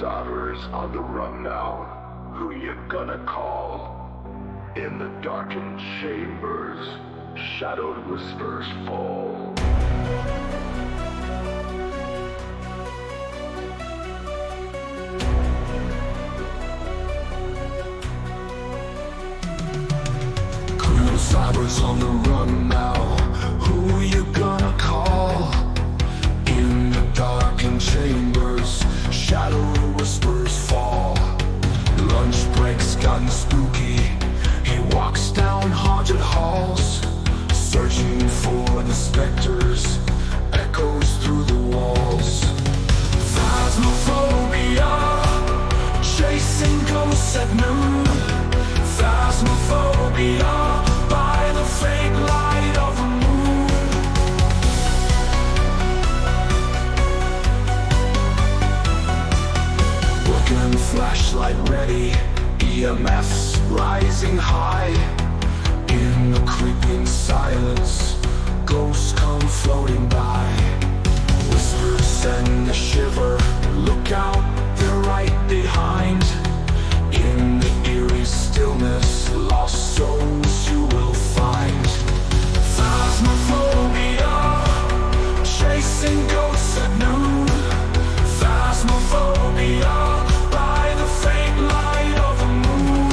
Cyber's on the run now. Who you gonna call? In the darkened chambers, shadowed whispers fall. Cyber's on the run now. Who you gonna call? In the darkened chambers, shadow whispers fall. Lunch breaks gotten spooky. He walks down haunted halls, searching for the specters, echoes through the walls. Phasmophobia, chasing ghosts at noon. Phasmophobia, by the faint light of the moon. Working flashlight ready, EMFs rising high. In the creeping silence, ghosts come floating by. Whispers send a shiver, look out, they're right behind. In the eerie stillness, lost souls you will find. Phasmophobia, chasing ghosts at noon. Phasmophobia, by the faint light of the moon.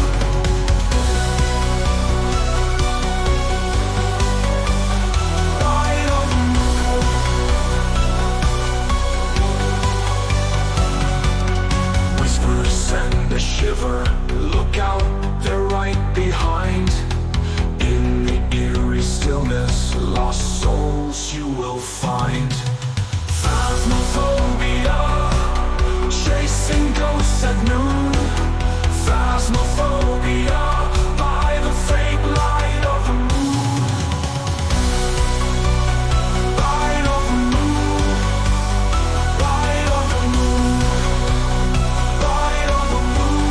Light of the moon. Whispers send a shiver, look out, they're right behind. In the eerie stillness, lost souls you will find. Phasmophobia, chasing ghosts at noon. Phasmophobia, by the faint light of the moon. Light of the moon. Light of the moon. Light of the moon.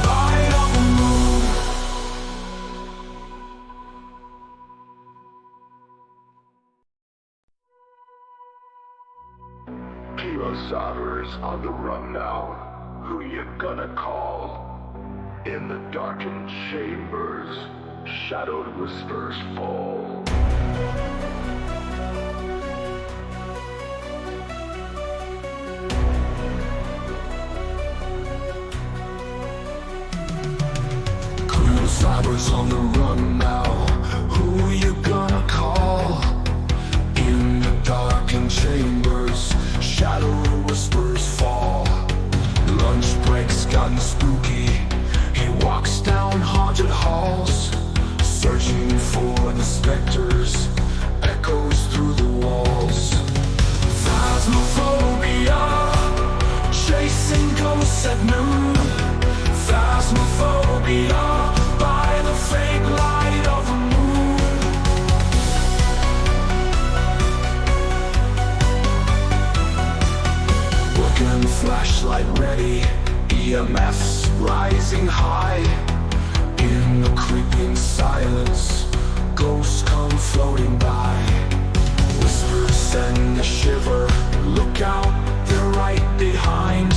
Light of the moon. Cyber's on the run now. Who you gonna call? In the darkened chambers, shadowed whispers fall. Cyber's on the run now. Who you gonna call? In the darkened chambers, shadow whispers fall. Lunch breaks gotten spooky. He walks down haunted halls, searching for the specters, echoes through the walls. Phasmophobia, chasing ghosts at noon. Phasmophobia, by the faint light of the moon. Working flashlight ready, EMFs rising high. In the creeping silence, ghosts come floating by. Whispers send a shiver, look out, they're right behind.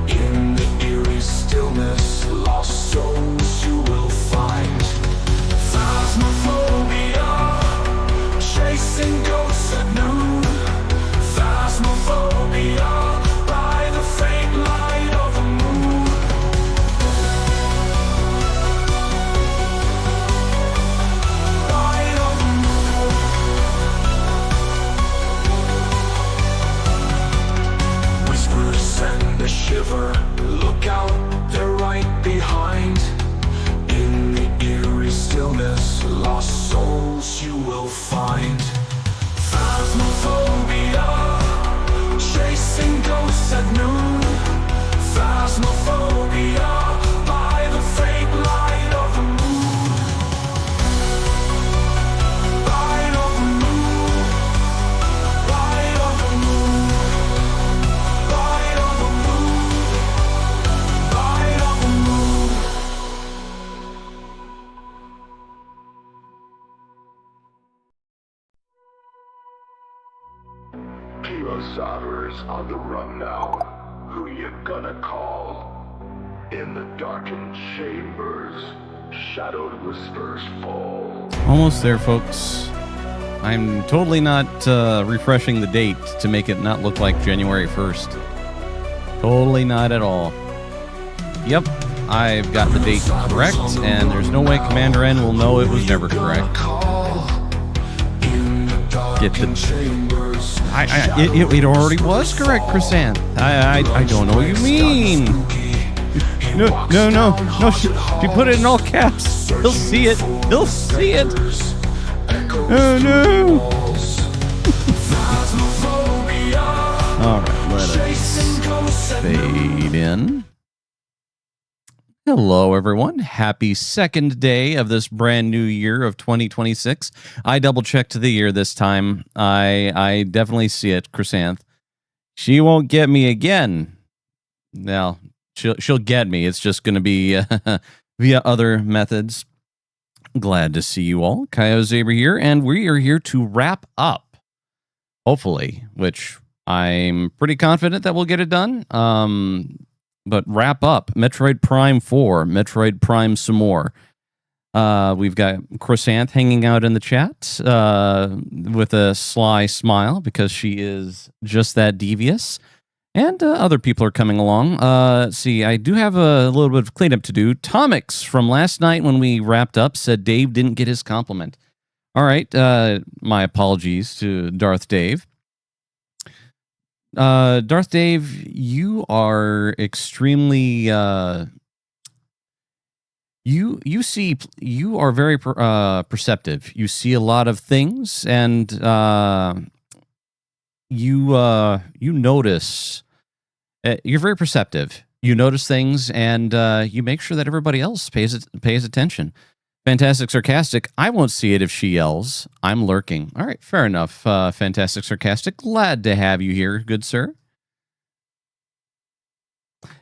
In the eerie stillness, lost souls you will find. Phasmophobia, chasing ghosts at noon. Phasmophobia, by the faint light of the moon. Light of the moon. Whispers send a shiver, look out, they're right behind. In the eerie stillness, lost souls you will find. Phasmophobia, chasing ghosts at noon. Phasmophobia, by the faint light of the moon. Light of the moon. Light of the moon. Light of the moon. Light of the moon. The Sovereign's on the run now. Who you gonna call? In the darkened chambers, shadowed whispers fall. Almost there, folks. I'm totally not refreshing the date to make it not look like January 1st. Totally not at all. Yep, I've got the date correct, and there's no way Commander N will know it was never correct. Get the... It already was correct, Chrysanth. I don't know what you mean. No. She put it in all caps. He'll see it. He'll see it. Oh no. All right, let us fade in. Hello, everyone. Happy second day of this brand new year of 2026. I double-checked the year this time. I definitely see it, Chrysanth. She won't get me again. Now, she'll get me. It's just going to be via other methods. Glad to see you all. Kyo Zaber here, and we are here to wrap up, hopefully, which I'm pretty confident that we'll get it done. But wrap up Metroid Prime 4, Metroid Prime some more. We've got Chrysanth hanging out in the chat with a sly smile because she is just that devious. And other people are coming along. Let's see, I do have a little bit of cleanup to do. Tomix from last night when we wrapped up said Dave didn't get his compliment. All right, my apologies to Darth Dave. Darth Dave, you are extremely you are very perceptive. You see a lot of things, and you notice. You're very perceptive. You notice things, and you make sure that everybody else pays attention. Fantastic Sarcastic, I won't see it if she yells. I'm lurking. All right, fair enough, Fantastic Sarcastic. Glad to have you here, good sir.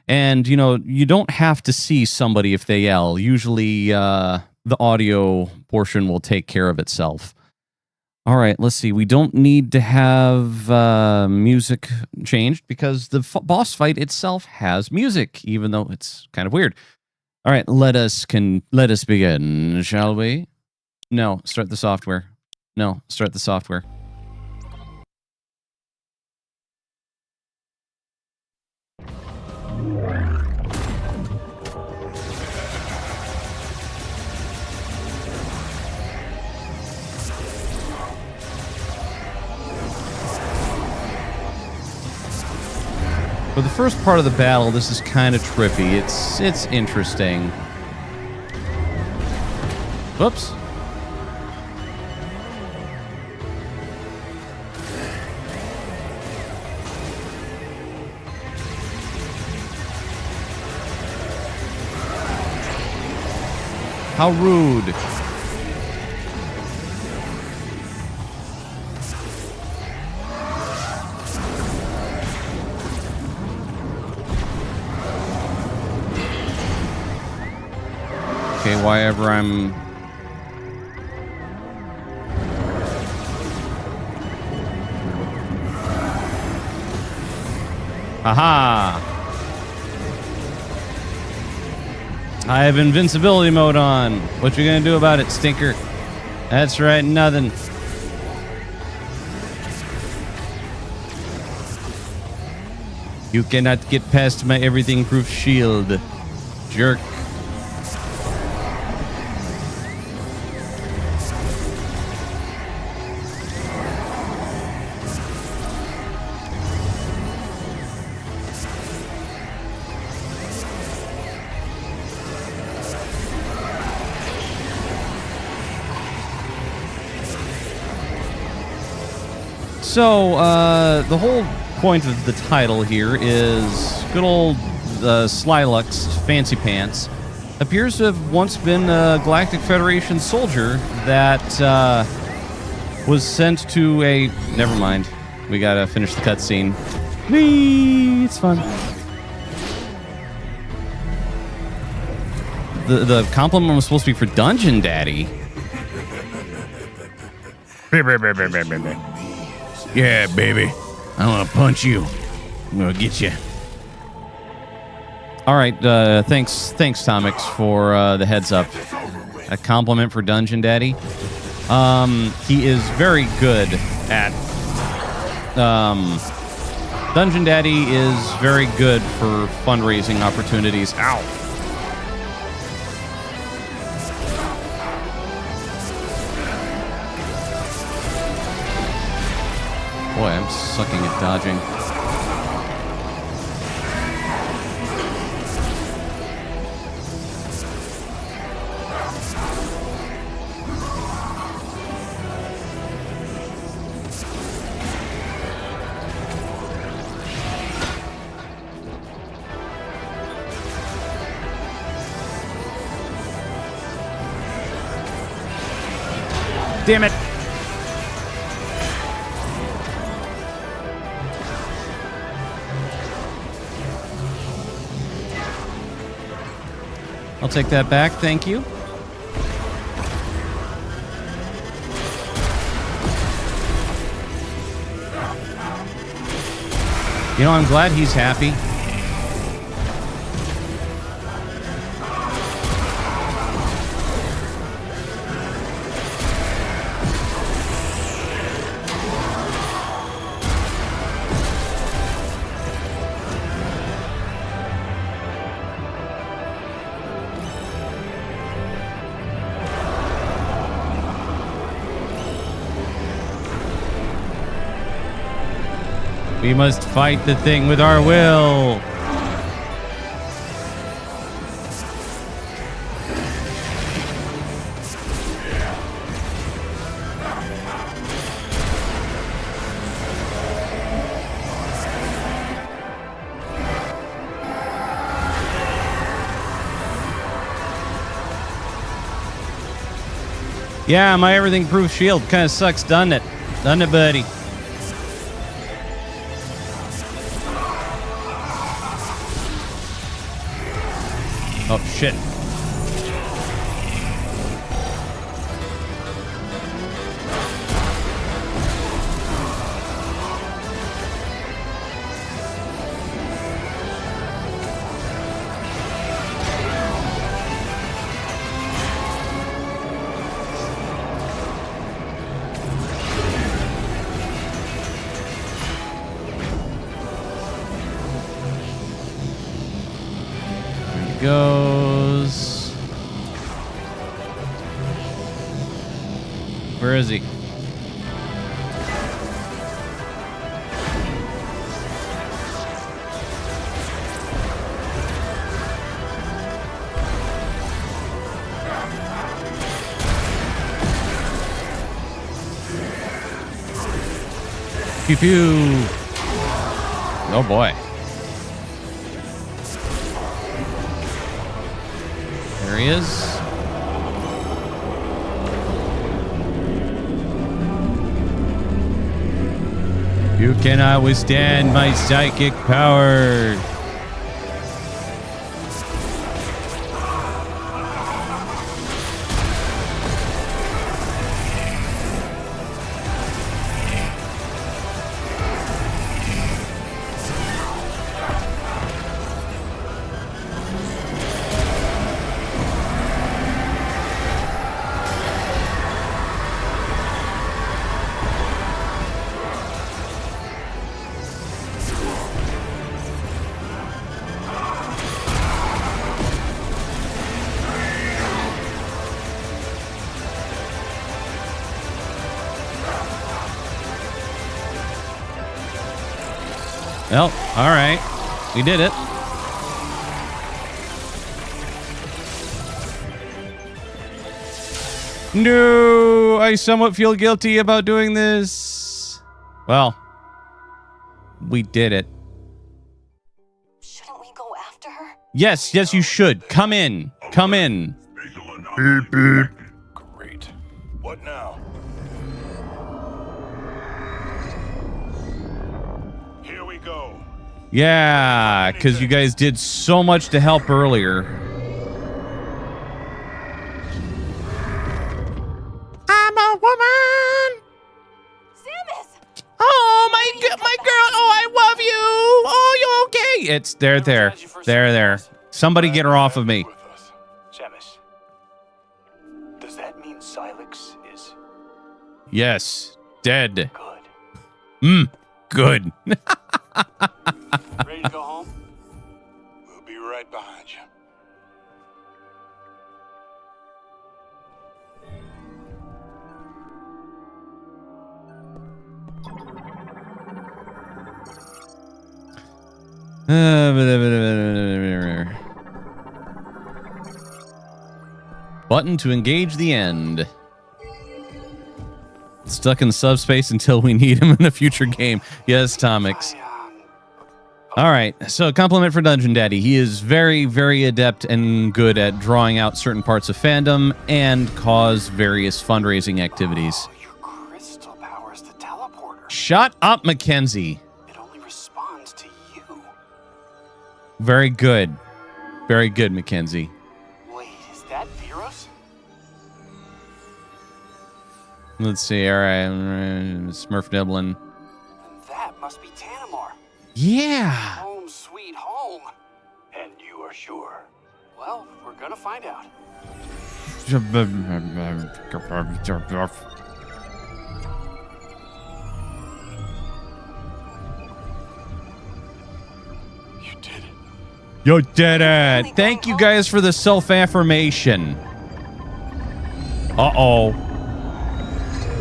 And, you know, you don't have to see somebody if they yell. Usually the audio portion will take care of itself. All right, let's see. We don't need to have music changed because the boss fight itself has music, even though it's kind of weird. All right, let us begin, shall we? No, start the software. No, start the software. For the first part of the battle, this is kind of trippy. It's interesting. Whoops. How rude. Okay, why ever I'm... Aha! I have invincibility mode on. What you gonna do about it, stinker? That's right, nothing. You cannot get past my everything-proof shield, jerk. So, the whole point of the title here is good old Slylux Fancy Pants appears to have once been a Galactic Federation soldier that was sent to a... Never mind. We gotta finish the cutscene. Whee! It's fun. The compliment was supposed to be for Dungeon Daddy. Yeah, baby. I want to punch you. I'm going to get you. All right. Thanks, Tomix, for the heads up. A compliment for Dungeon Daddy. He is very good at... Dungeon Daddy is very good for fundraising opportunities. Ow. Boy, I'm sucking at dodging. Damn it. I'll take that back, thank you. You know, I'm glad he's happy. We must fight the thing with our will. Yeah, my everything-proof shield kind of sucks, doesn't it? Doesn't it, buddy? Oh, shit. Goes. Where is he? Pew pew. Oh boy. There he is. You cannot withstand my psychic power. Well, all right. We did it. No, I somewhat feel guilty about doing this. Well, we did it. Shouldn't we go after her? Yes, yes, you should. Come in. Come in. Beep, beep. Great. What now? Here we go. Yeah, because you guys did so much to help earlier. I'm a woman. Samus! Oh, my girl. See, it's there. There. Somebody get her off of me. Samus, does that mean Silex is Yes, dead. good? Good. Ready to go home? We'll be right behind you. Button to engage the end. Stuck in subspace until we need him in a future game. Yes, Tomix. All right, so compliment for Dungeon Daddy. He is very, very adept and good at drawing out certain parts of fandom and cause various fundraising activities. Oh, your crystal powers the teleporter. Shut up, Mackenzie. It only responds to you. Very good. Very good, Mackenzie. Wait, is that Veros? Let's see. All right. Smurf Dublin. Then that must be Tanamar. Yeah. Home sweet home. And you are sure? Well, we're gonna find out. You did it. You did it. Thank you guys for the self-affirmation. Uh-oh.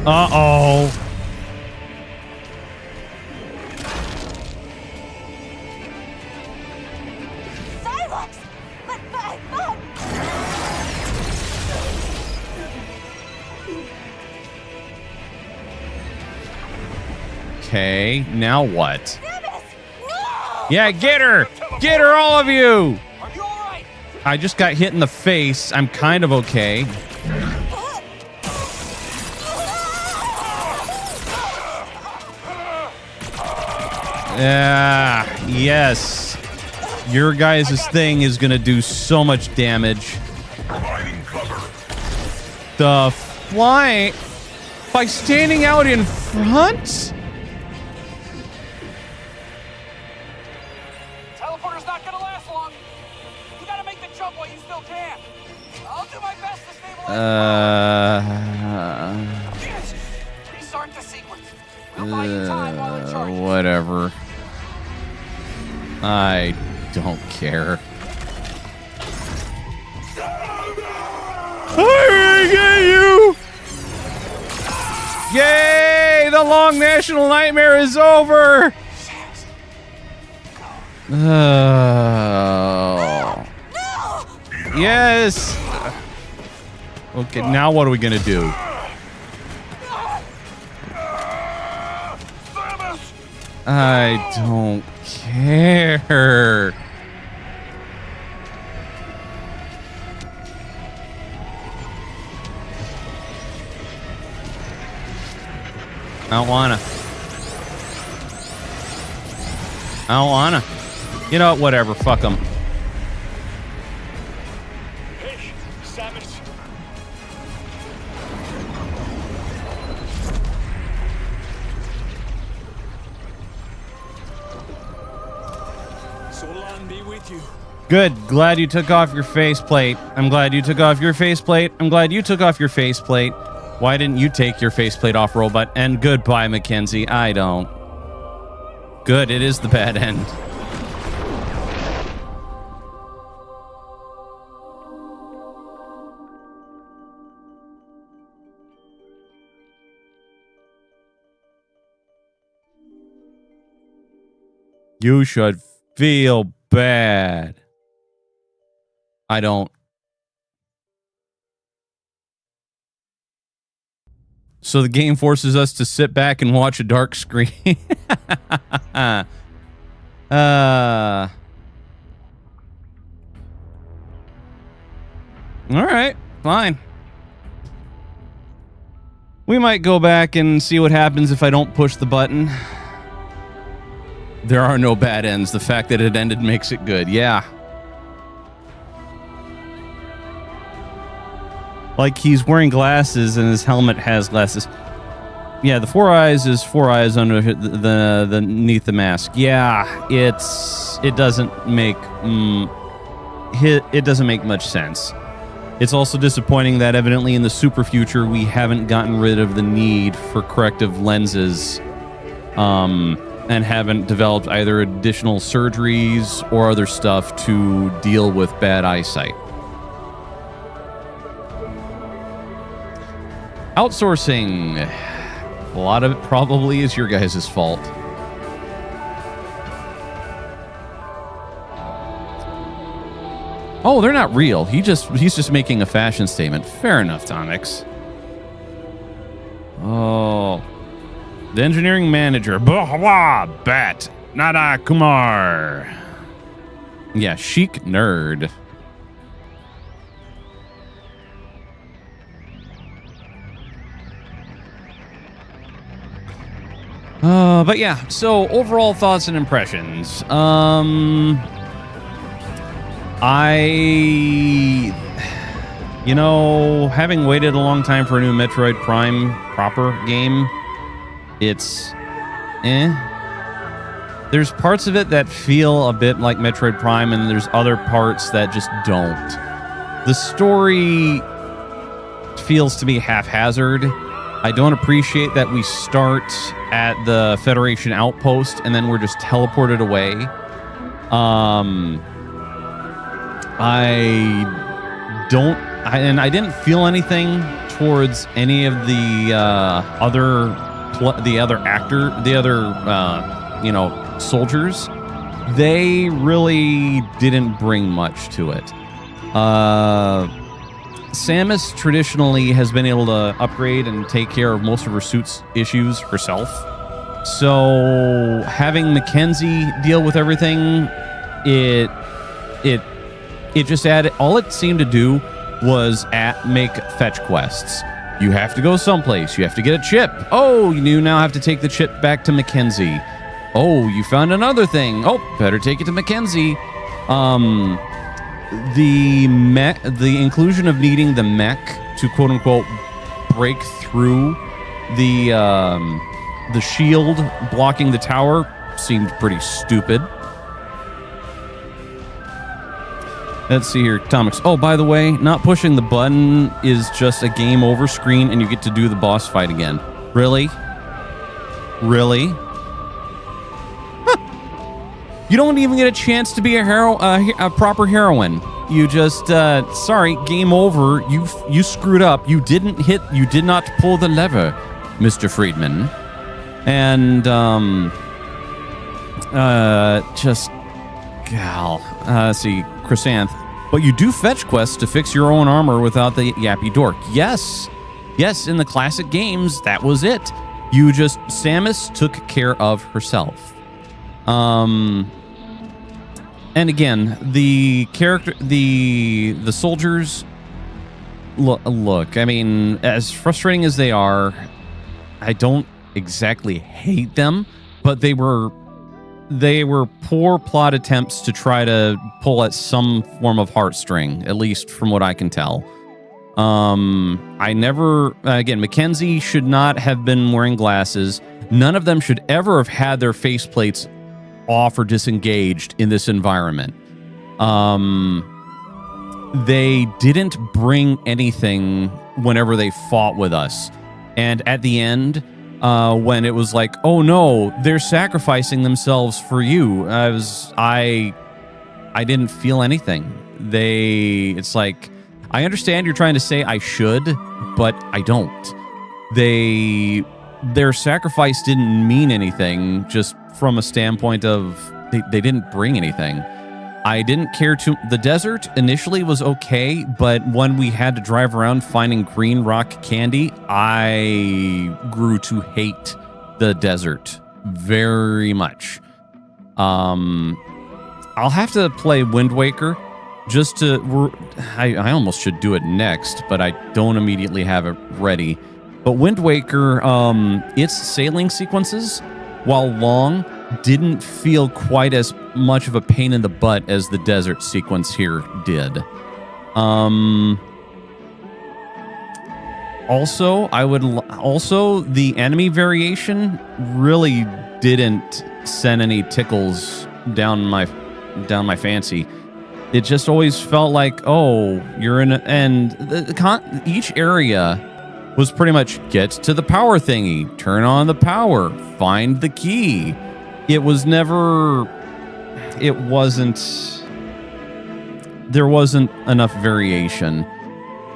Uh-oh. Silex! But Okay, now what? Samus! No! Yeah, get her! Get her, all of you! Are you alright? I just got hit in the face. I'm kind of okay. Yeah, yes. Your guys' thing is gonna do so much damage. The flying... By standing out in front? Teleporter's not gonna last long. You gotta make the jump while you still can. I'll do my best to stabilize. Yes. Restart the sequence. We'll buy you time while it charges. Whatever. I don't care. I'm gonna get you! Yay! The long national nightmare is over! Yes! Okay, now what are we gonna do? I don't care. I don't wanna. I don't wanna. You know what? Whatever. Fuck them. Hey, Samus. Solon be with you. Good. Glad you took off your faceplate. I'm glad you took off your faceplate. I'm glad you took off your faceplate. Why didn't you take your faceplate off, robot? And goodbye, Mackenzie. I don't. Good. It is the bad end. You should feel bad. I don't. So the game forces us to sit back and watch a dark screen. All right, fine. We might go back and see what happens if I don't push the button. There are no bad ends. The fact that it ended makes it good. Yeah. Like he's wearing glasses and his helmet has glasses. Yeah, the 4 eyes is 4 eyes under the beneath the mask. Yeah, it doesn't make it doesn't make much sense. It's also disappointing that evidently in the super future we haven't gotten rid of the need for corrective lenses, and haven't developed either additional surgeries or other stuff to deal with bad eyesight. Outsourcing. A lot of it probably is your guys' fault. Oh, they're not real. He's just making a fashion statement. Fair enough, Tomix. Oh. The engineering manager. Blah, blah, Bat. Nada Kumar. Yeah, chic nerd. But yeah, so overall thoughts and impressions. You know, having waited a long time for a new Metroid Prime proper game, it's There's parts of it that feel a bit like Metroid Prime, and there's other parts that just don't. The story feels to me haphazard. I don't appreciate that we start at the Federation outpost and then we're just teleported away. I didn't feel anything towards any of the other soldiers. They really didn't bring much to it. Samus traditionally has been able to upgrade and take care of most of her suit's issues herself. So having Mackenzie deal with everything, it just added, all it seemed to do was make fetch quests. You have to go someplace. You have to get a chip. Oh, you now have to take the chip back to Mackenzie. Oh, you found another thing. Oh, better take it to Mackenzie. The inclusion of needing the mech to quote unquote break through the shield blocking the tower seemed pretty stupid. Let's see here, Tomix. Oh, by the way, not pushing the button is just a game over screen and you get to do the boss fight again. Really? Really? You don't even get a chance to be a proper heroine. You just, sorry, game over. You screwed up. You did not pull the lever, Mr. Friedman. And, let's see, Chrysanth. But you do fetch quests to fix your own armor without the yappy dork. Yes. Yes, in the classic games, that was it. Samus took care of herself. And again, the soldiers, look, I mean, as frustrating as they are, I don't exactly hate them, but they were poor plot attempts to try to pull at some form of heartstring, at least from what I can tell. Mackenzie should not have been wearing glasses. None of them should ever have had their faceplates off or disengaged in this environment. They didn't bring anything whenever they fought with us. And at the end, when it was like, oh no, they're sacrificing themselves for you, I didn't feel anything. It's like, I understand you're trying to say I should, but I don't. Their sacrifice didn't mean anything, just from a standpoint of they didn't bring anything. I didn't care the desert initially was okay, but when we had to drive around finding green rock candy, I grew to hate the desert very much. I'll have to play Wind Waker just to... I almost should do it next, but I don't immediately have it ready. But Wind Waker, its sailing sequences, while long, didn't feel quite as much of a pain in the butt as the desert Also, also the enemy variation really didn't send any tickles down my fancy. It just always felt like, oh, you're in each area was pretty much get to the power thingy, turn on the power, find the key. It was never, there wasn't enough variation.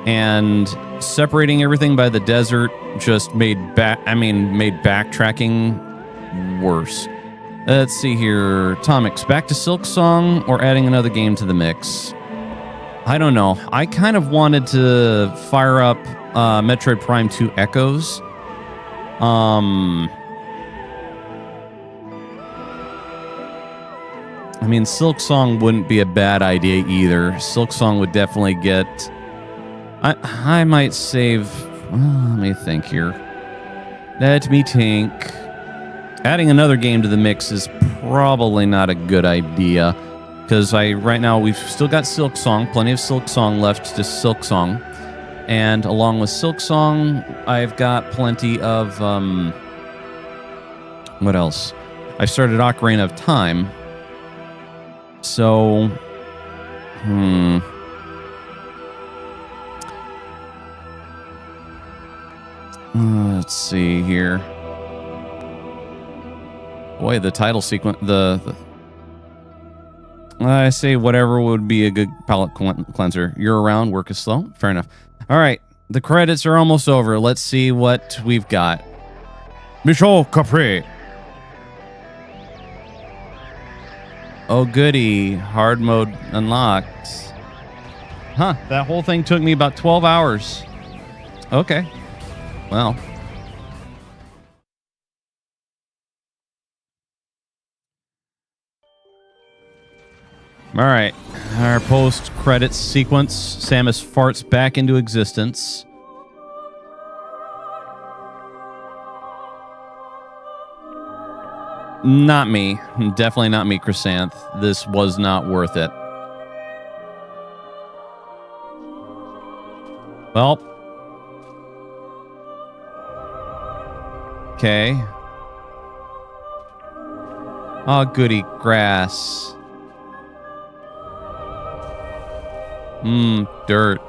And separating everything by the desert just made backtracking worse. Let's see here. Tomix, back to Silk Song or adding another game to the mix? I don't know. I kind of wanted to fire up Metroid Prime 2 Echoes. I mean, Silk Song wouldn't be a bad idea either. Silk Song would definitely get... I might save... let me think here. Let me think. Adding another game to the mix is probably not a good idea. Because right now we've still got Silk Song. Plenty of Silk Song left to Silk Song. And along with Silk Song, I've got plenty of... what else? I started Ocarina of Time. So... let's see here. Boy, the title sequence... I say whatever would be a good palate cleanser. You're around, work is slow. Fair enough. All right, the credits are almost over. Let's see what we've got. Michel Capri. Oh, goody. Hard mode unlocked. Huh, that whole thing took me about 12 hours. Okay. Well. All right. Our post-credits sequence. Samus farts back into existence. Not me. Definitely not me, Chrysanth. This was not worth it. Well. Okay. Oh, goody grass. Dirt.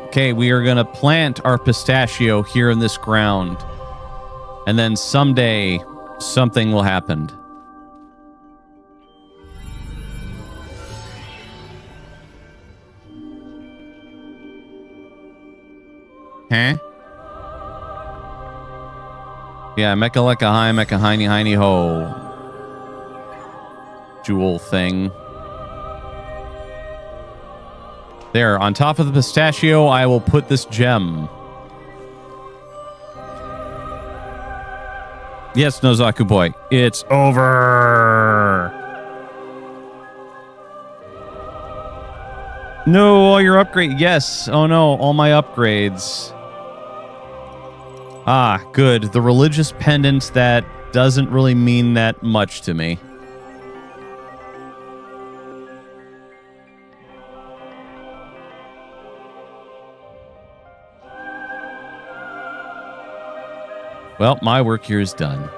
Okay, we are going to plant our pistachio here in this ground. And then someday, something will happen. Huh? Yeah, Mecha Lecca Hi, Mecha Heiny Heiny Ho. Jewel thing. There, on top of the pistachio, I will put this gem. Yes, Nozaku boy, it's over. No, all your upgrades. Yes. Oh no, all my upgrades. Ah, good. The religious pendant that doesn't really mean that much to me. Well, my work here is done.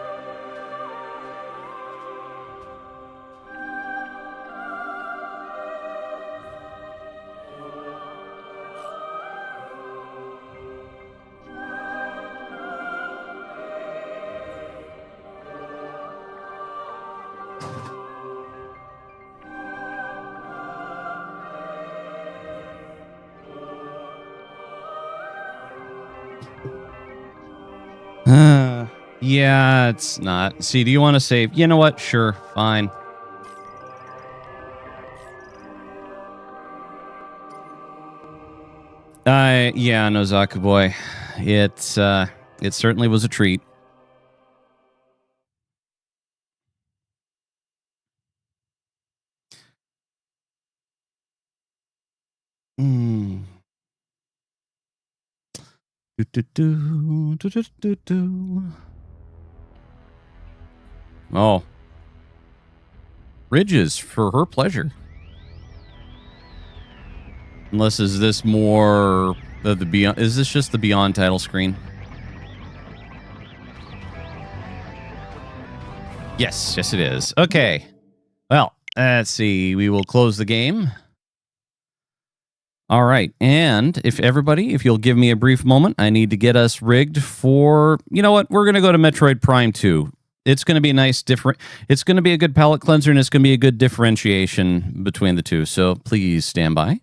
Yeah, it's not. See, do you want to save? You know what? Sure, fine. Yeah, Nozaku boy. It certainly was a treat. Oh. Ridges for her pleasure. Unless is this more of the Beyond? Is this just the Beyond title screen? Yes, yes it is. Okay. Well, let's see. We will close the game. All right. And if you'll give me a brief moment, I need to get us rigged for, you know what? We're going to go to Metroid Prime 2. It's going to be a nice it's going to be a good palate cleanser, and it's going to be a good differentiation between the two. So please stand by.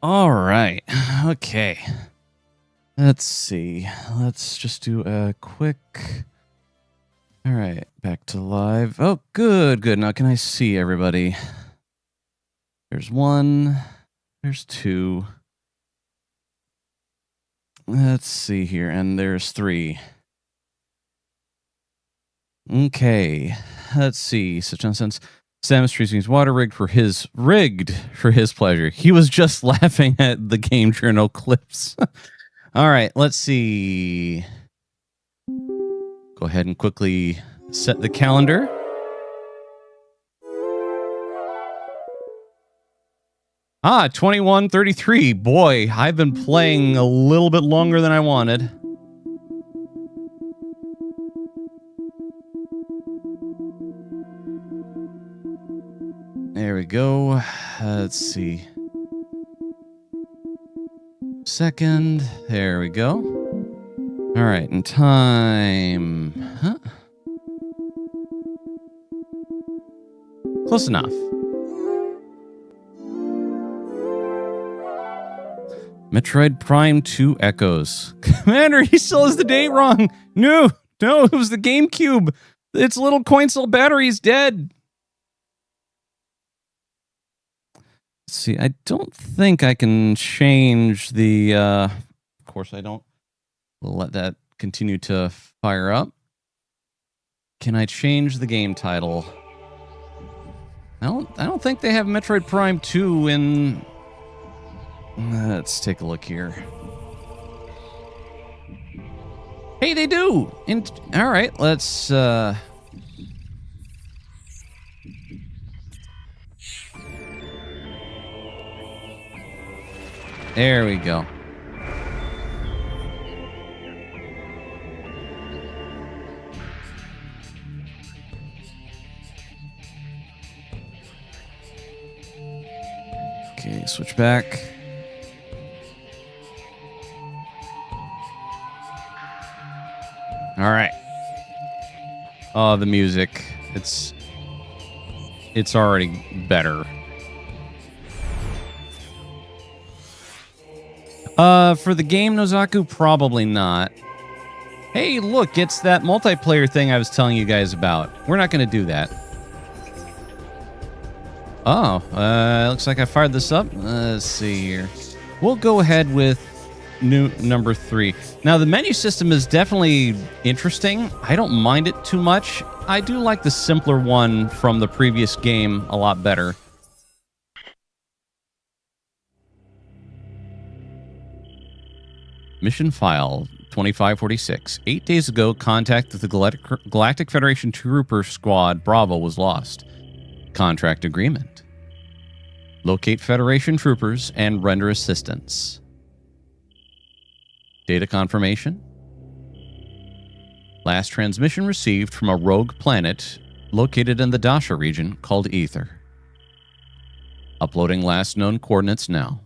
All right. Okay. Let's see. Let's just do a quick... All right. Back to live. Oh, good, good. Now can I see everybody? There's one. There's two. Let's see here. And there's three. Okay. Let's see. Such nonsense. Samus Trees water rigged for his pleasure. He was just laughing at the game journal clips. All right, let's see. Go ahead and quickly set the calendar. Ah, 21:33. Boy, I've been playing a little bit longer than I wanted. There we go. Let's see. Second. There we go. All right, and time. Huh? Close enough. Metroid Prime 2 Echoes. Commander, he still has the date wrong. No, it was the GameCube. Its little coin cell battery's dead. Let's see, I don't think I can change the... of course I don't. We'll let that continue to fire up. Can I change the game title? I don't think they have Metroid Prime 2 in... Let's take a look here. Hey, they do! All right, let's... There we go. Okay, switch back. All right. Oh, the music. It's already better. For the game, Nozaku, probably not. Hey, look, it's that multiplayer thing I was telling you guys about. We're not going to do that. Oh, looks like I fired this up. Let's see here. We'll go ahead with number 3. Now, the menu system is definitely interesting. I don't mind it too much. I do like the simpler one from the previous game a lot better. Mission file 2546. 8 days ago, contact with the Galactic Federation Trooper Squad Bravo was lost. Contract agreement. Locate Federation troopers and render assistance. Data confirmation. Last transmission received from a rogue planet located in the Dasha region called Ether. Uploading last known coordinates now.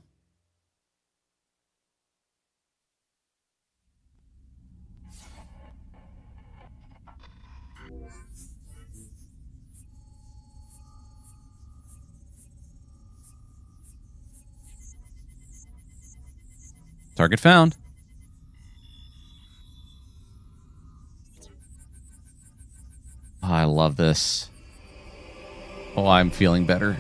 Target found. Oh, I love this. Oh, I'm feeling better.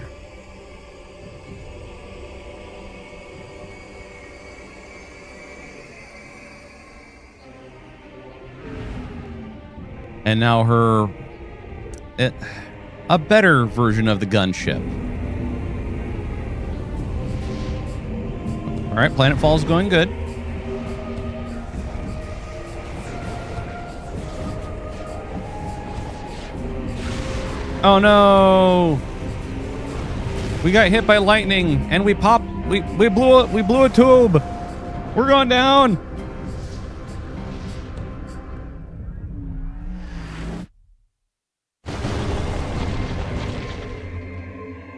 And now a better version of the gunship. All right, planetfall's going good. Oh no! We got hit by lightning, and we blew a tube. We're going down.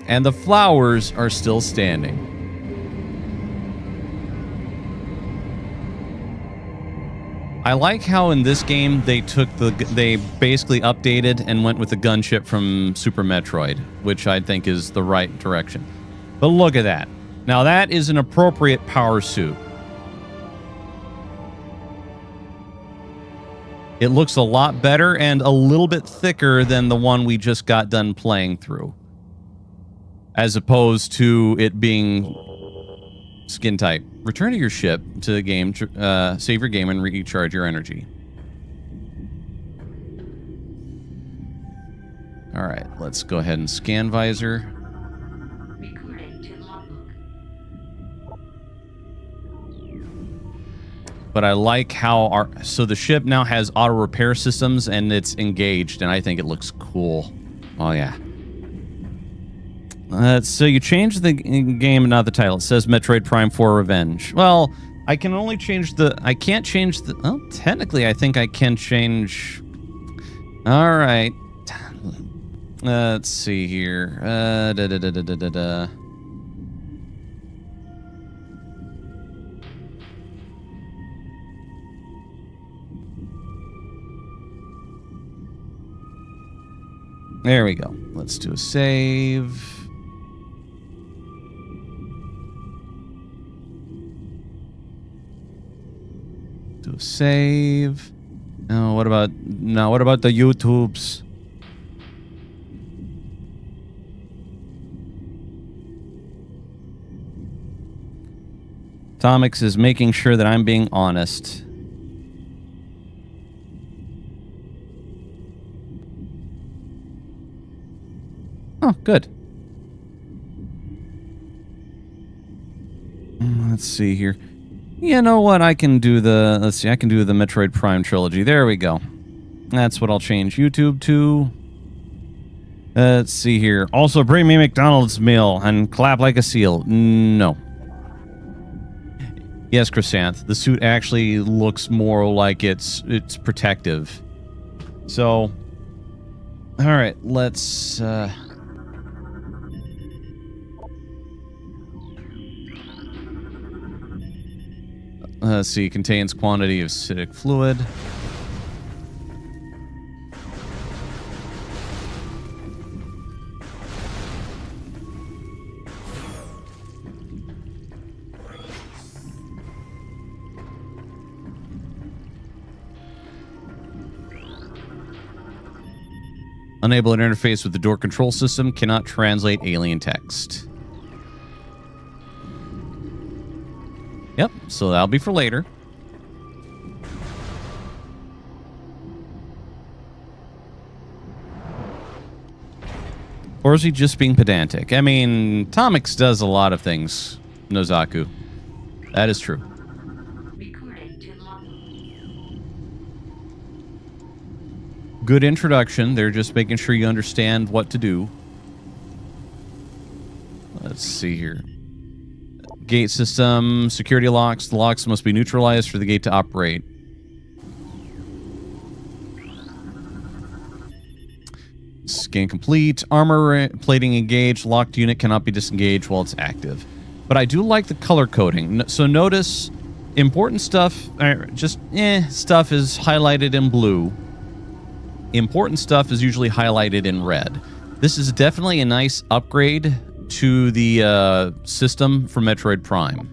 And the flowers are still standing. I like how in this game they basically updated and went with the gunship from Super Metroid, which I think is the right direction. But look at that. Now that is an appropriate power suit. It looks a lot better and a little bit thicker than the one we just got done playing through. As opposed to it being skin tight. Return to your ship to the game, save your game, and recharge your energy. All right, let's go ahead and scan visor. But I like how so the ship now has auto repair systems and it's engaged, and I think it looks cool. Oh yeah. So you changed the game and not the title. It says Metroid Prime 4 Revenge. Well, I can only change I can't change the... Well, technically, I think I can change... All right. Let's see here. There we go. Let's do a save. Do a save. Oh, what about the YouTubes? Tomix is making sure that I'm being honest. Oh, good. Let's see here. You know what? I can do the... Let's see. I can do the Metroid Prime trilogy. There we go. That's what I'll change YouTube to. Let's see here. Also, bring me McDonald's meal and clap like a seal. No. Yes, Chrysanth. The suit actually looks more like it's protective. So... Alright, let's... Let's see, contains quantity of acidic fluid. Unable to interface with the door control system, cannot translate alien text. Yep, so that'll be for later. Or is he just being pedantic? I mean, Tomix does a lot of things, Nozaku. That is true. Good introduction. They're just making sure you understand what to do. Let's see here. Gate system, security locks. The locks must be neutralized for the gate to operate. Scan complete. Armor plating engaged. Locked unit cannot be disengaged while it's active. But I do like the color coding. So notice important stuff, stuff is highlighted in blue. Important stuff is usually highlighted in red. This is definitely a nice upgrade to the system for Metroid Prime.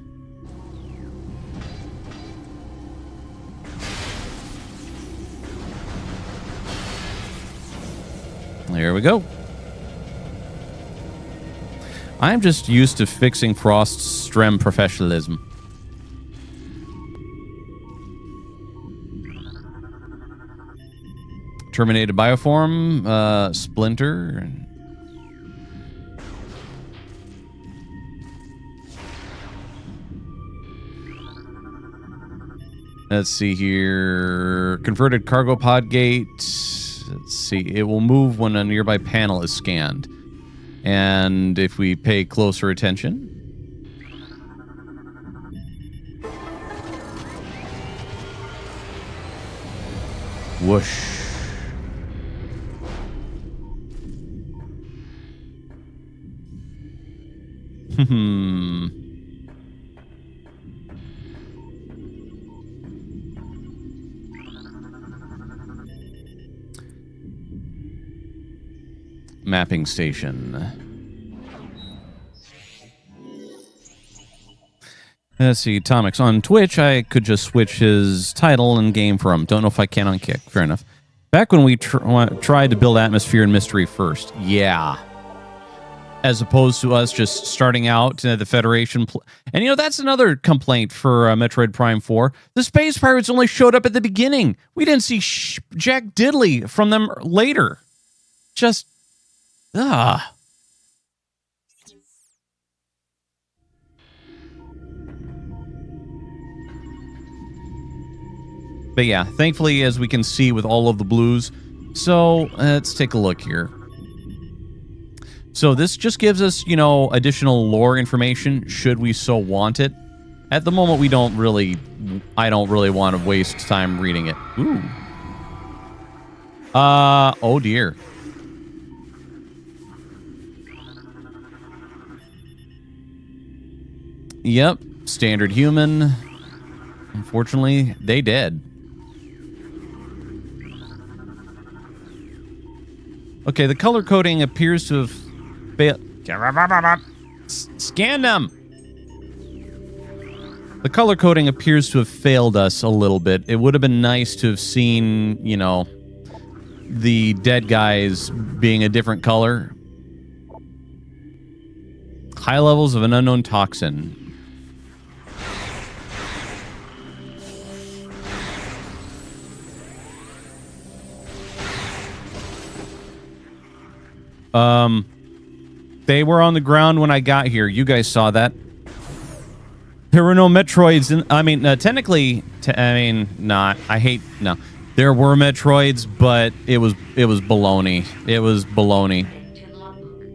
There we go. I'm just used to fixing Frost's Strem professionalism. Terminated bioform, Splinter. Let's see here. Converted cargo pod gate. Let's see. It will move when a nearby panel is scanned. And if we pay closer attention. Whoosh. Mapping station. Let's see, Tomix. On Twitch, I could just switch his title and game for him. Don't know if I can on Kick. Fair enough. Back when we tried to build atmosphere and mystery first. Yeah. As opposed to us just starting out the Federation. And, you know, that's another complaint for Metroid Prime 4. The Space Pirates only showed up at the beginning. We didn't see Jack Diddley from them later. Just... ah. But yeah, thankfully, as we can see with all of the blues. So, let's take a look here. So this just gives us, you know, additional lore information, should we so want it. At the moment, I don't really want to waste time reading it. Ooh. Oh dear. Yep, standard human. Unfortunately, they dead. Okay, the color coding appears to have failed. Scan them. The color coding appears to have failed us a little bit. It would have been nice to have seen, you know, the dead guys being a different color. High levels of an unknown toxin. They were on the ground when I got here. You guys saw that. There were no Metroids. Technically, not. I hate, no. There were Metroids, but it was baloney. It was baloney.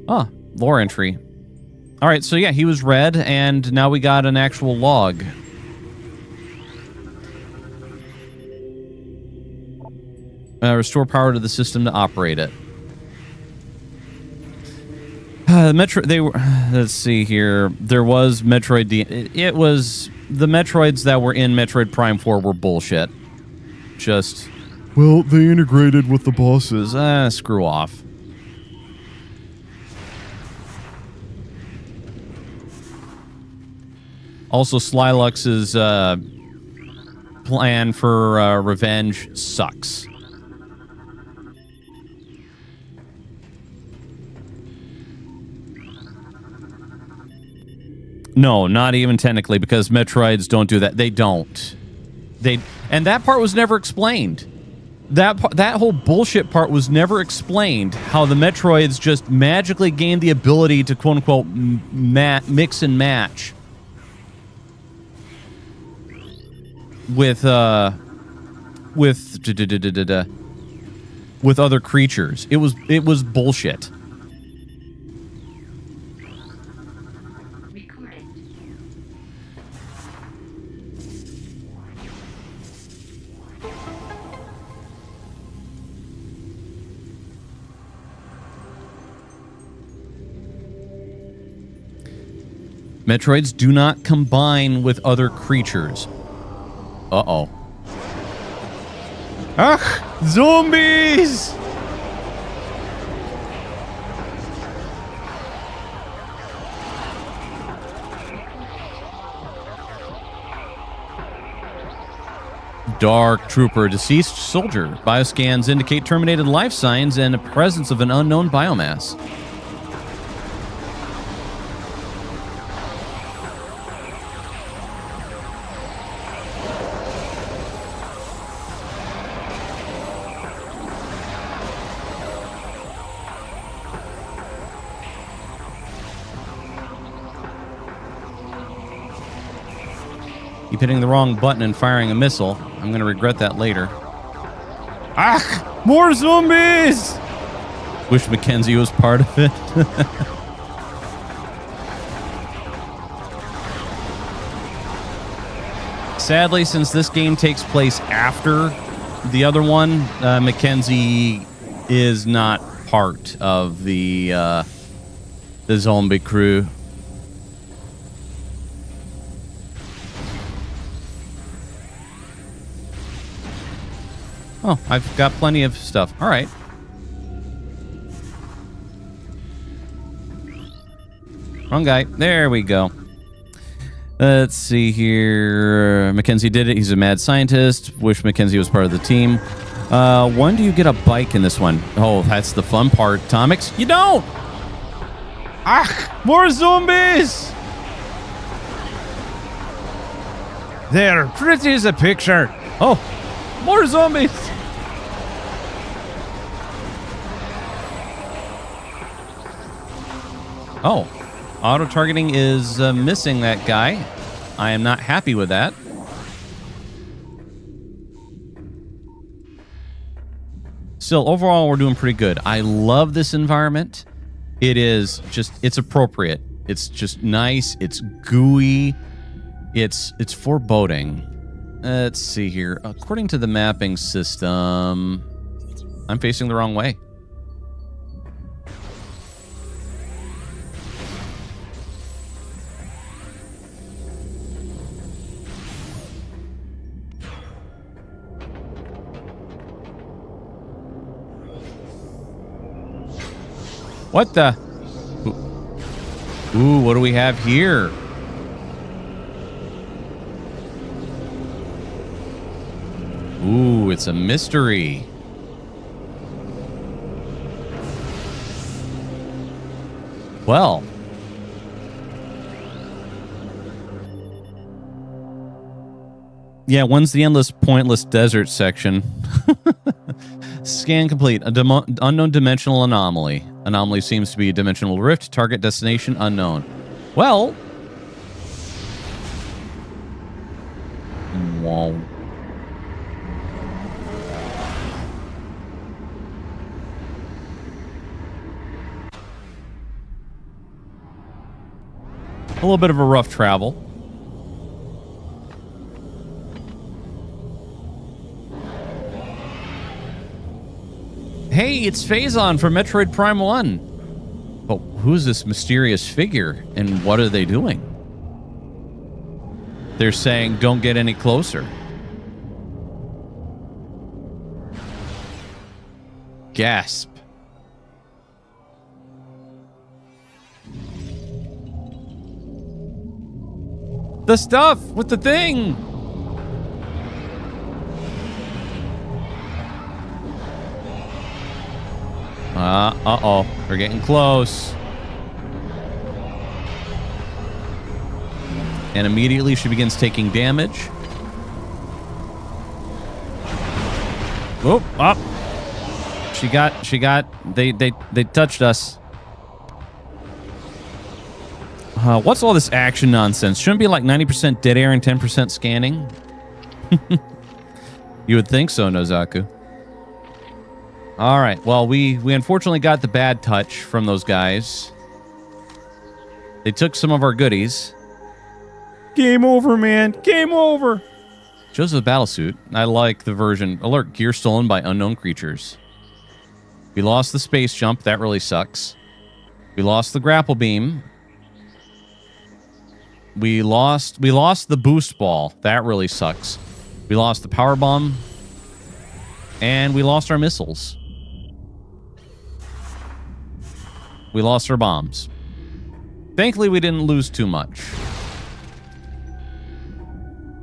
Oh, lore entry. All right, so yeah, he was red, and now we got an actual log. Restore power to the system to operate it. Let's see here. There was Metroid. It was the Metroids that were in Metroid Prime 4 were bullshit. Just, well, they integrated with the bosses. Screw off. Also, Slylux's plan for revenge sucks. No, not even technically, because Metroids don't do that. They don't. And that part was never explained. That whole bullshit part was never explained. How the Metroids just magically gained the ability to quote unquote mix and match with other creatures. It was bullshit. Metroids do not combine with other creatures. Uh-oh. Ah! Zombies! Dark Trooper, deceased soldier. Bioscans indicate terminated life signs and the presence of an unknown biomass. Keep hitting the wrong button and firing a missile. I'm going to regret that later. Ah! More zombies! Wish Mackenzie was part of it. Sadly, since this game takes place after the other one, Mackenzie is not part of the zombie crew. Oh, I've got plenty of stuff. All right. Wrong guy. There we go. Let's see here. Mackenzie did it. He's a mad scientist. Wish Mackenzie was part of the team. When do you get a bike in this one? Oh, that's the fun part. Tomix, you don't! Ah! More zombies! They're pretty as a picture. Oh, more zombies! Oh, auto-targeting is missing that guy. I am not happy with that. Still, overall, we're doing pretty good. I love this environment. It is just, it's appropriate. It's just nice. It's gooey. It's foreboding. Let's see here. According to the mapping system, I'm facing the wrong way. What the? Ooh, what do we have here? Ooh, it's a mystery. Well. Yeah, when's the endless, pointless desert section? Scan complete. Unknown dimensional anomaly. Anomaly seems to be a dimensional rift. Target destination unknown. Well. Whoa. A little bit of a rough travel. Hey, it's Phazon from Metroid Prime 1. But who's this mysterious figure and what are they doing? They're saying, don't get any closer. Gasp. The stuff with the thing. Uh-oh. We're getting close. And immediately she begins taking damage. Whoop, up. They touched us. What's all this action nonsense? Shouldn't be like 90% dead air and 10% scanning? You would think so, Nozaku. All right. Well, we unfortunately got the bad touch from those guys. They took some of our goodies. Game over, man. Game over. Shows the battlesuit. I like the version. Alert. Gear stolen by unknown creatures. We lost the space jump. That really sucks. We lost the grapple beam. We lost the boost ball. That really sucks. We lost the power bomb. And we lost our missiles. We lost our bombs. Thankfully, we didn't lose too much.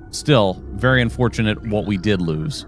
Still, very unfortunate what we did lose.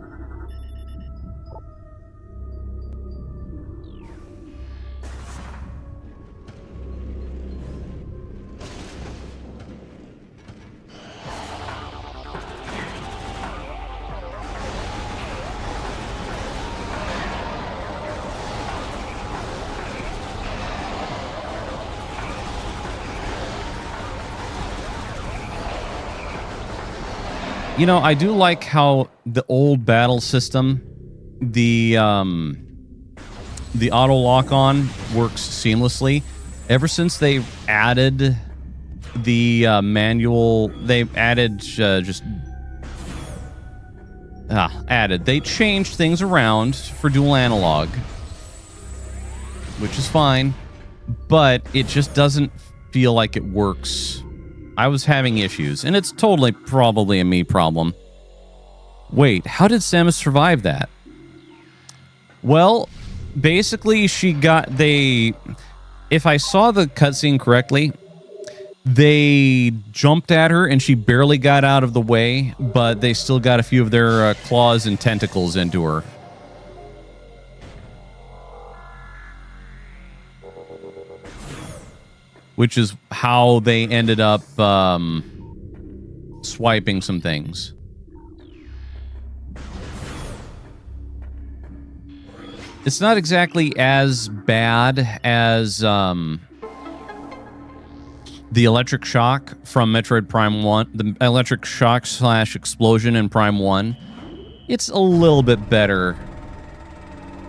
You know, I do like how the old battle system, the auto lock-on works seamlessly. Ever since they added the manual, they added They changed things around for dual analog, which is fine, but it just doesn't feel like it works. I was having issues, and it's totally probably a me problem. Wait, how did Samus survive that? Well, basically if I saw the cutscene correctly, they jumped at her and she barely got out of the way, but they still got a few of their claws and tentacles into her. Which is how they ended up swiping some things. It's not exactly as bad as the electric shock from Metroid Prime 1, the electric shock / explosion in Prime 1. It's a little bit better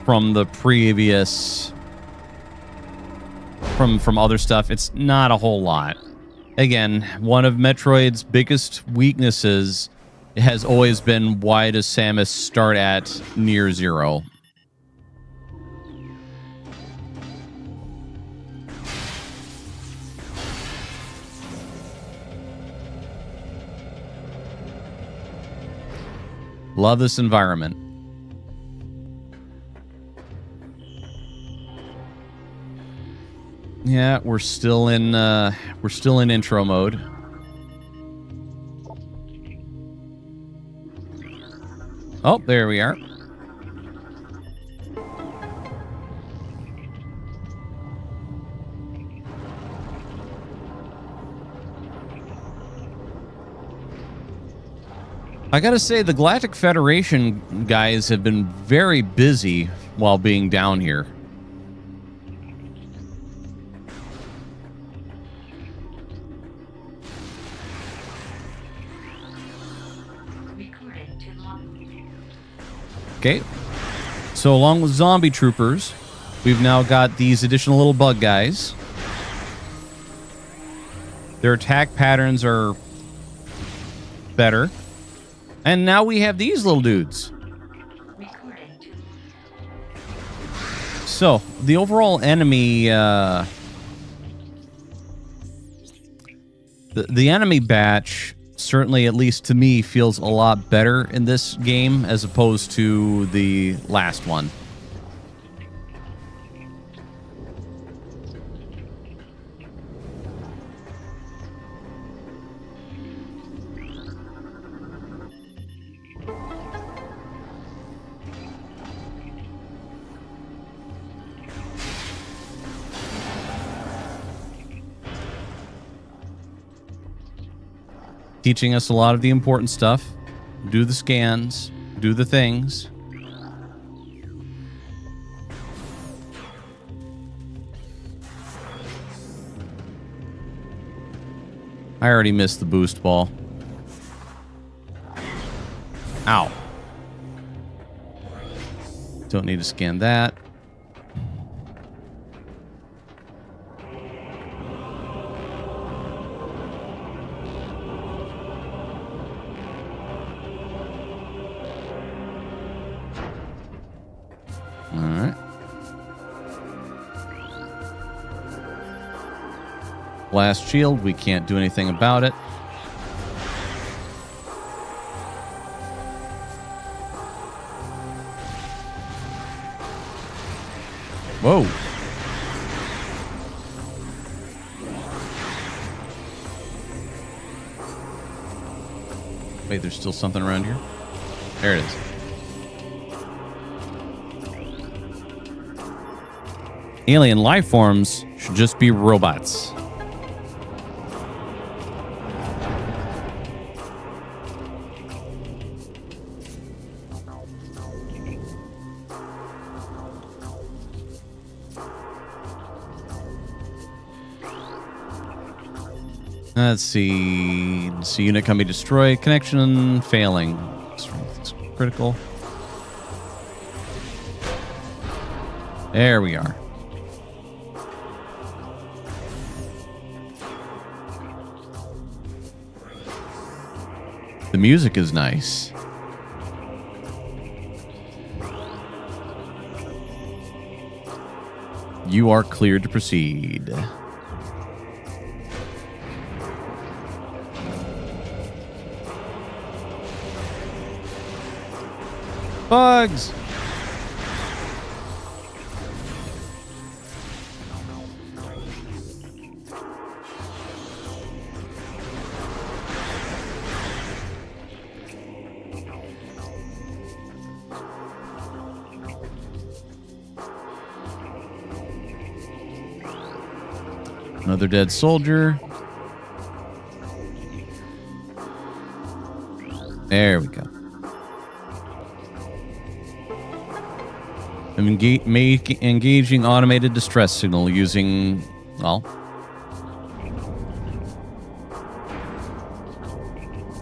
from the previous, from other stuff. It's not a whole lot. Again, one of Metroid's biggest weaknesses has always been, why does Samus start at near zero? Love this environment. Yeah, we're still in intro mode. Oh, there we are. I gotta say, the Galactic Federation guys have been very busy while being down here. Okay, so along with zombie troopers, we've now got these additional little bug guys. Their attack patterns are better. And now we have these little dudes. So, the overall enemy... the enemy batch... certainly, at least to me, feels a lot better in this game as opposed to the last one. Teaching us a lot of the important stuff. Do the scans. Do the things. I already missed the boost ball. Ow. Don't need to scan that. Blast shield, we can't do anything about it. Whoa. Wait, there's still something around here? There it is. Alien life forms should just be robots. Let's see. Unit can be destroyed. Connection failing. Strength is critical. There we are. The music is nice. You are cleared to proceed. Bugs! Another dead soldier. There we go. I'm engaging automated distress signal using, well...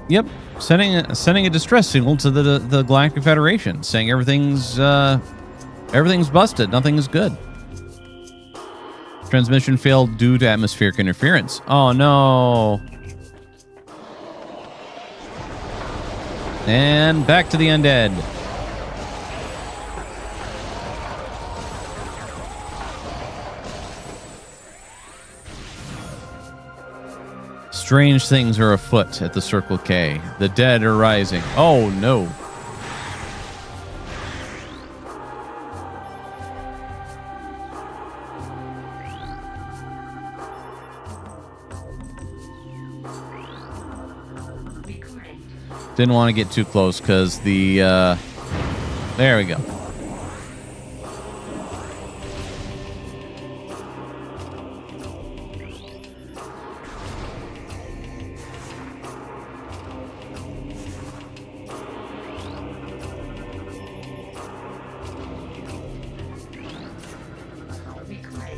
Yep, sending a distress signal to the Galactic Federation, saying everything's busted, nothing is good. Transmission failed due to atmospheric interference. Oh no. And back to the undead. Strange things are afoot at the Circle K. The dead are rising. Oh no. Didn't want to get too close because the... there we go.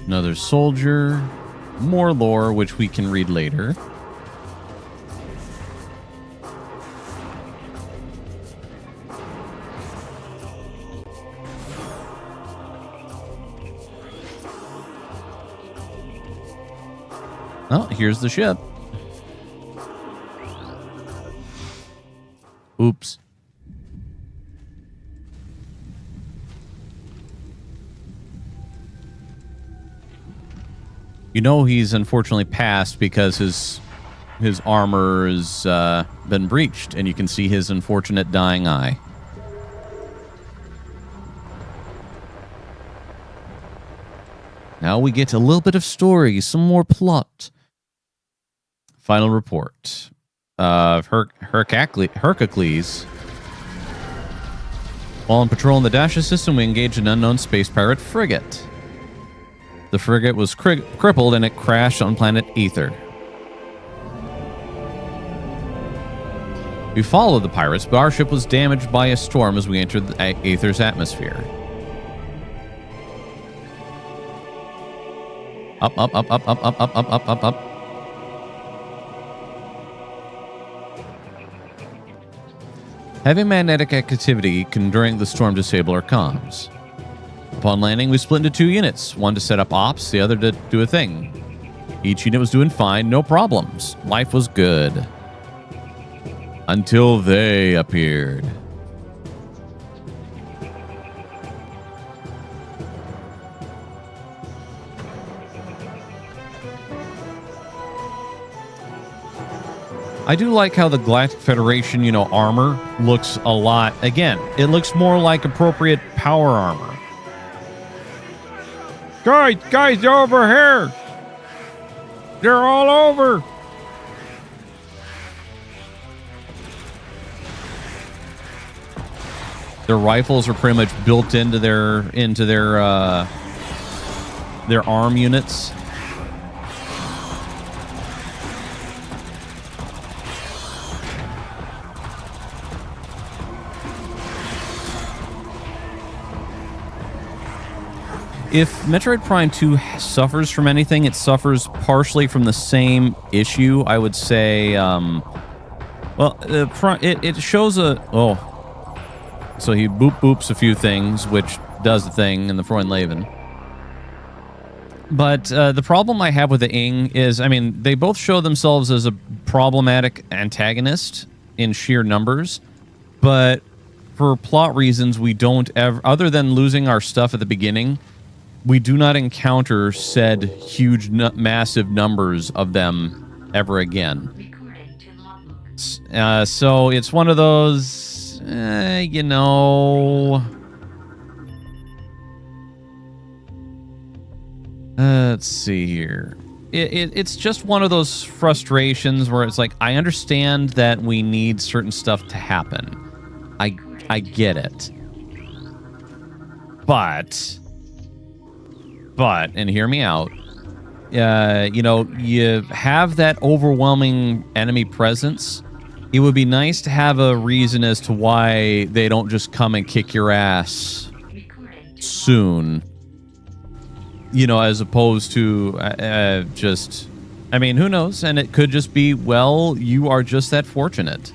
Another soldier. More lore, which we can read later. Oh, here's the ship. Oops. You know he's unfortunately passed because his armor has been breached, and you can see his unfortunate dying eye. Now we get a little bit of story, some more plot. Final report of Hercules. While on patrol in the Dasha system, we engaged an unknown space pirate frigate. The frigate was crippled and it crashed on planet Aether. We followed the pirates, but our ship was damaged by a storm as we entered the Aether's atmosphere. Up, up, up, up, up, up, up, up, up, up, up. Heavy magnetic activity can during the storm disable our comms. Upon landing, we split into 2 units, one to set up ops, the other to do a thing. Each unit was doing fine, no problems. Life was good. Until they appeared. I do like how the Galactic Federation, armor looks a lot... Again, it looks more like appropriate power armor. Guys, they're over here. They're all over. Their rifles are pretty much built into their arm units. If Metroid Prime 2 suffers from anything, it suffers partially from the same issue. I would say, it shows a... Oh. So he boops a few things, which does the thing in the Freundleben. But the problem I have with the Ing is, they both show themselves as a problematic antagonist in sheer numbers. But for plot reasons, we don't ever... Other than losing our stuff at the beginning... We do not encounter said huge, massive numbers of them ever again. So it's one of those, let's see here. It's just one of those frustrations where it's like, I understand that we need certain stuff to happen. I get it. But, and hear me out, you have that overwhelming enemy presence. It would be nice to have a reason as to why they don't just come and kick your ass soon. As opposed to who knows? And it could just be, well, you are just that fortunate.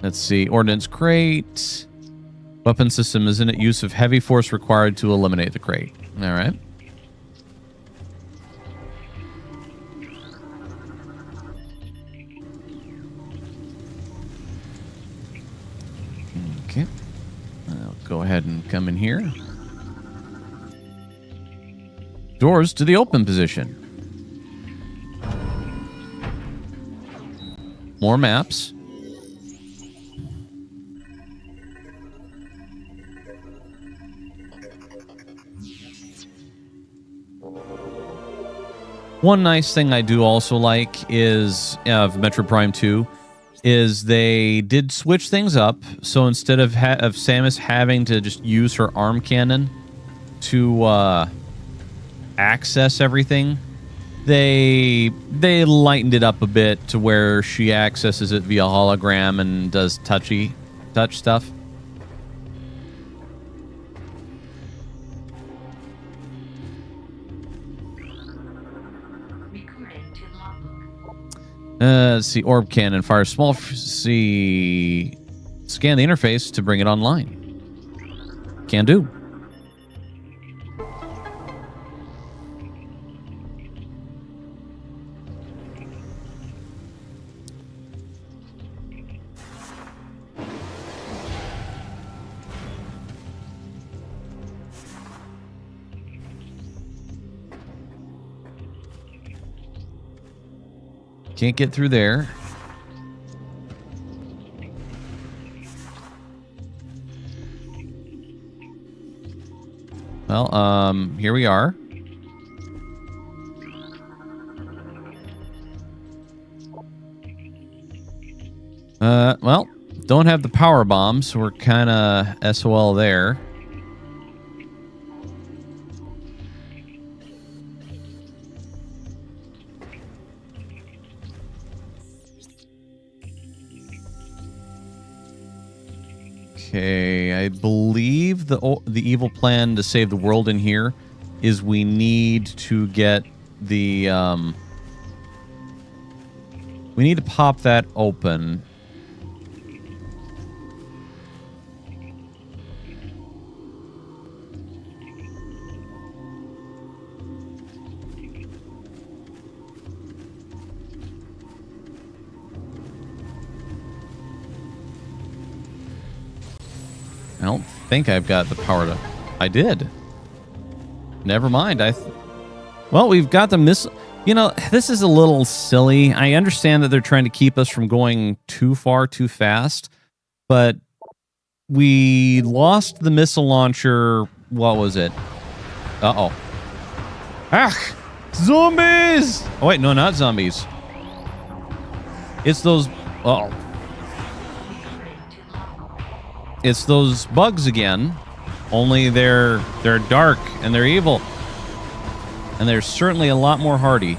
Let's see. Ordnance crate. Weapon system is in it. Use of heavy force required to eliminate the crate. All right. Okay. I'll go ahead and come in here. Doors to the open position. More maps. One nice thing I do also like is of Metroid Prime 2 is they did switch things up. So instead of Samus having to just use her arm cannon to access everything, they lightened it up a bit to where she accesses it via hologram and does touch stuff. Let's see. Orb cannon fires small. See. Scan the interface to bring it online. Can do. Can't get through there. Well, here we are. Well, don't have the power bomb, so we're kind of SOL there. Okay, I believe the evil plan to save the world in here is we need to get the we need to pop that open. I don't think I've got the power to... I did. Never mind. Well, we've got the missile... You know, this is a little silly. I understand that they're trying to keep us from going too far too fast, but we lost the missile launcher... What was it? Uh-oh. Ah! Zombies! Oh, wait. No, not zombies. It's those... Uh-oh. It's those bugs again, only they're dark and they're evil. And they're certainly a lot more hardy.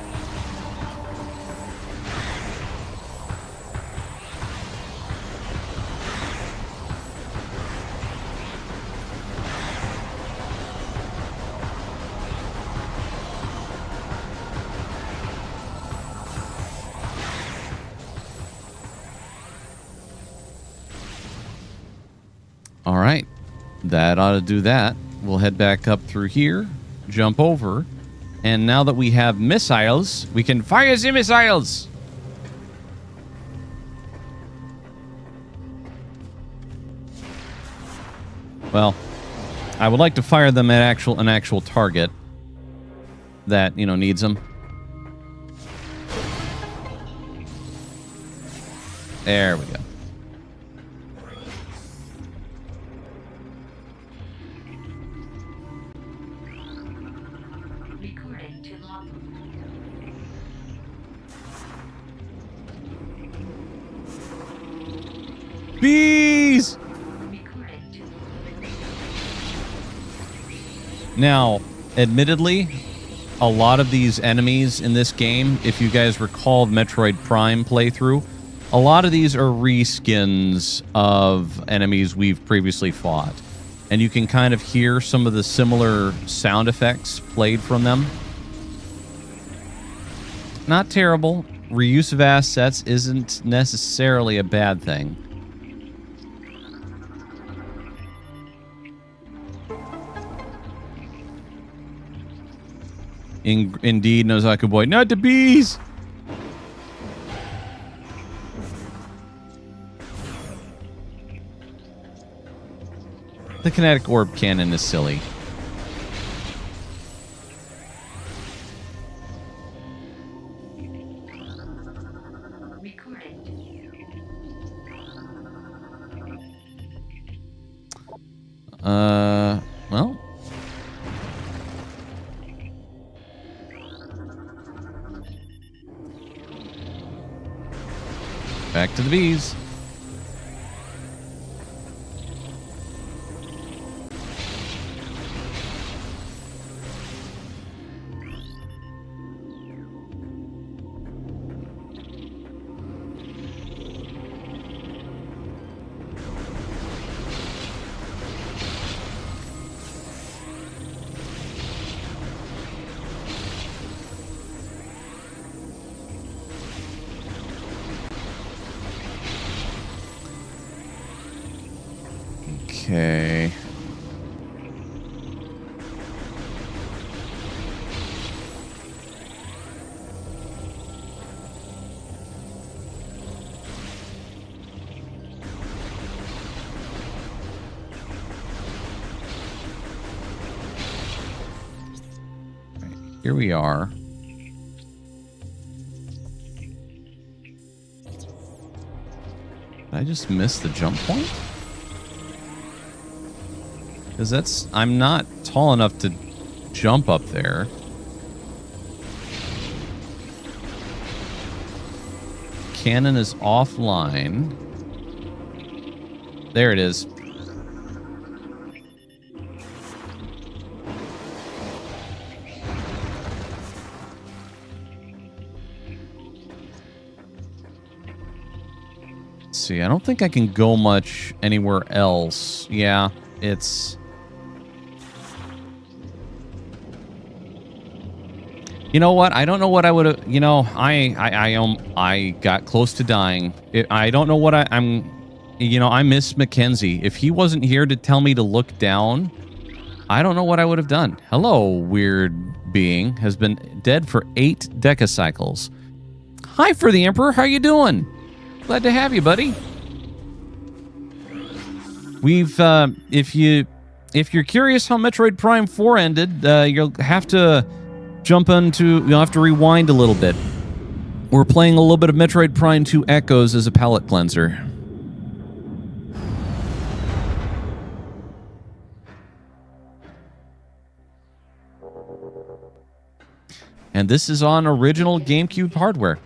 All right, that ought to do that. We'll head back up through here, jump over, and now that we have missiles, we can fire the missiles. Well, I would like to fire them at an actual target that, you know, needs them. There we go. Bees! Now, admittedly, a lot of these enemies in this game, if you guys recall Metroid Prime playthrough, a lot of these are reskins of enemies we've previously fought. And you can kind of hear some of the similar sound effects played from them. Not terrible. Reuse of assets isn't necessarily a bad thing. Indeed, Nozaku boy. Not the bees! The kinetic orb cannon is silly. Well. Back to the bees. Okay. Here we are. Did I just miss the jump point? Because I'm not tall enough to jump up there. Cannon is offline. There it is. Let's see, I don't think I can go much anywhere else. Yeah, it's... You know what? I don't know what I would have... You know, I got close to dying. I don't know what I'm... You know, I miss Mackenzie. If he wasn't here to tell me to look down, I don't know what I would have done. Hello, weird being. Has been dead for 8 decacycles. Hi, For the Emperor. How you doing? Glad to have you, buddy. We've... If you're curious how Metroid Prime 4 ended, you'll have to... You'll have to rewind a little bit. We're playing a little bit of Metroid Prime 2 Echoes as a palate cleanser. And this is on original GameCube hardware.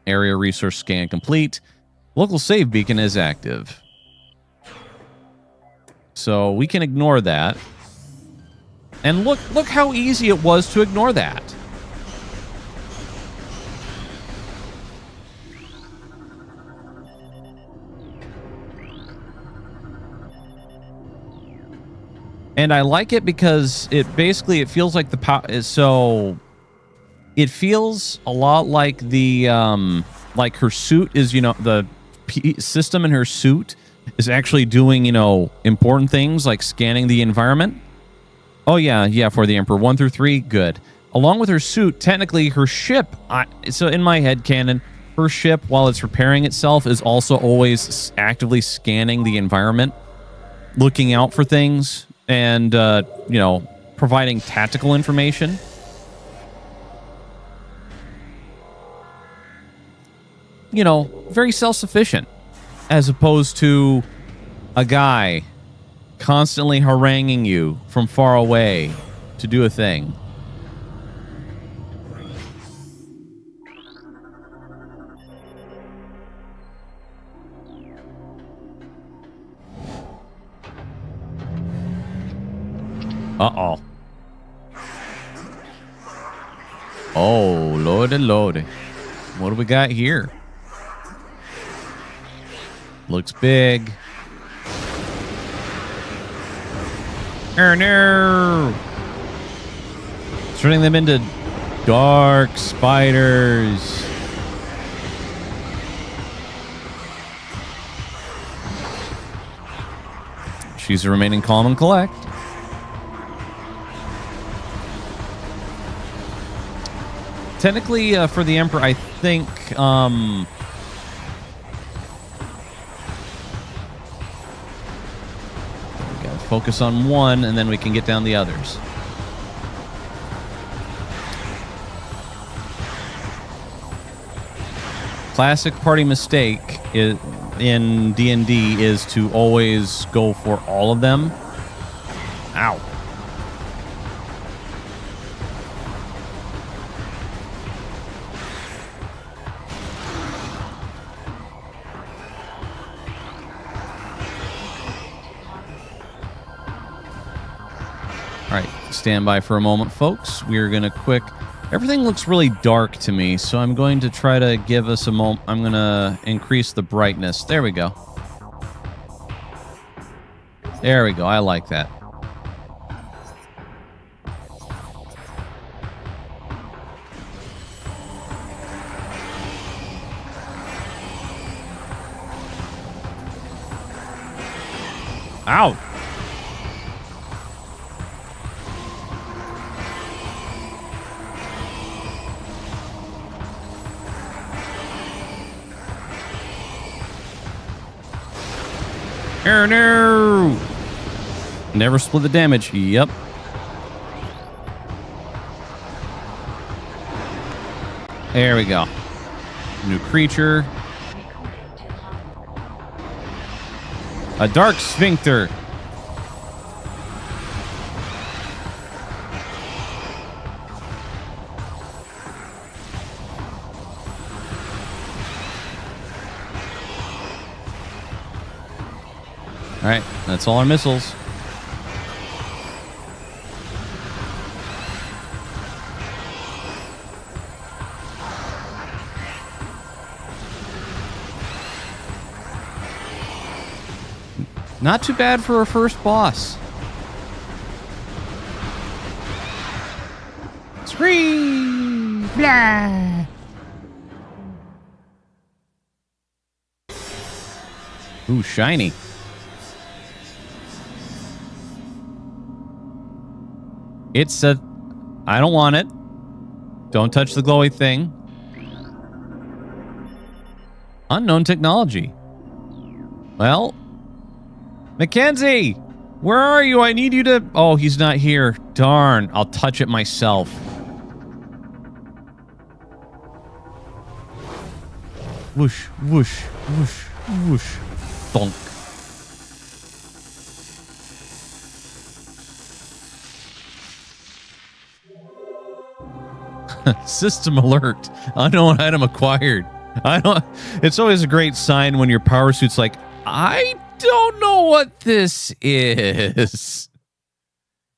Area resource scan complete. Local save beacon is active. So we can ignore that. And look how easy it was to ignore that. And I like it because it feels like the power. So it feels a lot like the like her suit is, you know, the system in her suit is actually doing, you know, important things like scanning the environment. Oh, yeah, For the Emperor. 1 through 3, good. Along with her suit, technically her ship, so in my head canon, her ship, while it's repairing itself, is also always actively scanning the environment, looking out for things, and, you know, providing tactical information. You know, very self-sufficient. As opposed to a guy constantly haranguing you from far away to do a thing. Uh-oh. Oh, lordy, lordy. What do we got here? Looks big. Oh, no. Turning them into dark spiders. She's remaining calm and collect. Technically, for the Emperor, I think... focus on one, and then we can get down the others. Classic party mistake in D&D is to always go for all of them. Ow. All right, stand by for a moment, folks. We're going to quick... Everything looks really dark to me, so I'm going to try to give us a moment. I'm going to increase the brightness. There we go. There we go. I like that. Ow! Oh, no! Never split the damage. Yep. There we go. New creature. A dark sphincter. All right, that's all our missiles. Not too bad for a first boss. Scream! Blah! Ooh, shiny. It's a... I don't want it. Don't touch the glowy thing. Unknown technology. Well... Mackenzie! Where are you? I need you to... Oh, he's not here. Darn. I'll touch it myself. Whoosh, whoosh, whoosh, whoosh. Thunk. System alert. Unknown item acquired. I don't... It's always a great sign when your power suit's like, I don't know what this is.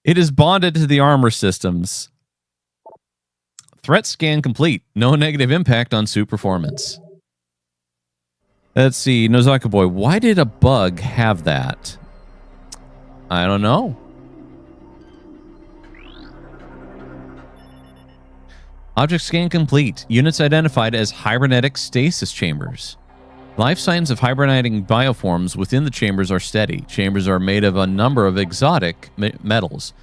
It is bonded to the armor systems. Threat scan complete. No negative impact on suit performance. Let's see. Nozaka Boy, why did a bug have that? I don't know. Object scan complete. Units identified as hibernetic stasis chambers. Life signs of hibernating bioforms within the chambers are steady. Chambers are made of a number of exotic metals.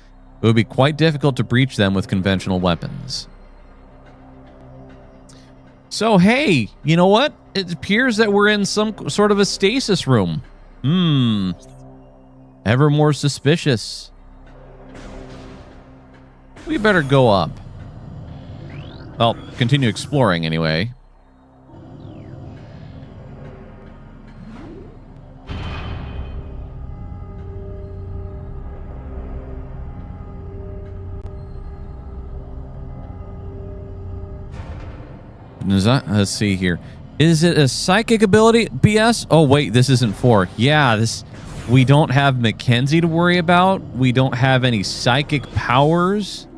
It would be quite difficult to breach them with conventional weapons. So, hey, you know what? It appears that we're in some sort of a stasis room. Ever more suspicious. We better go up. Well, continue exploring anyway. Let's see here. Is it a psychic ability? BS? Oh, wait, this isn't 4. Yeah, this... We don't have Mackenzie to worry about. We don't have any psychic powers.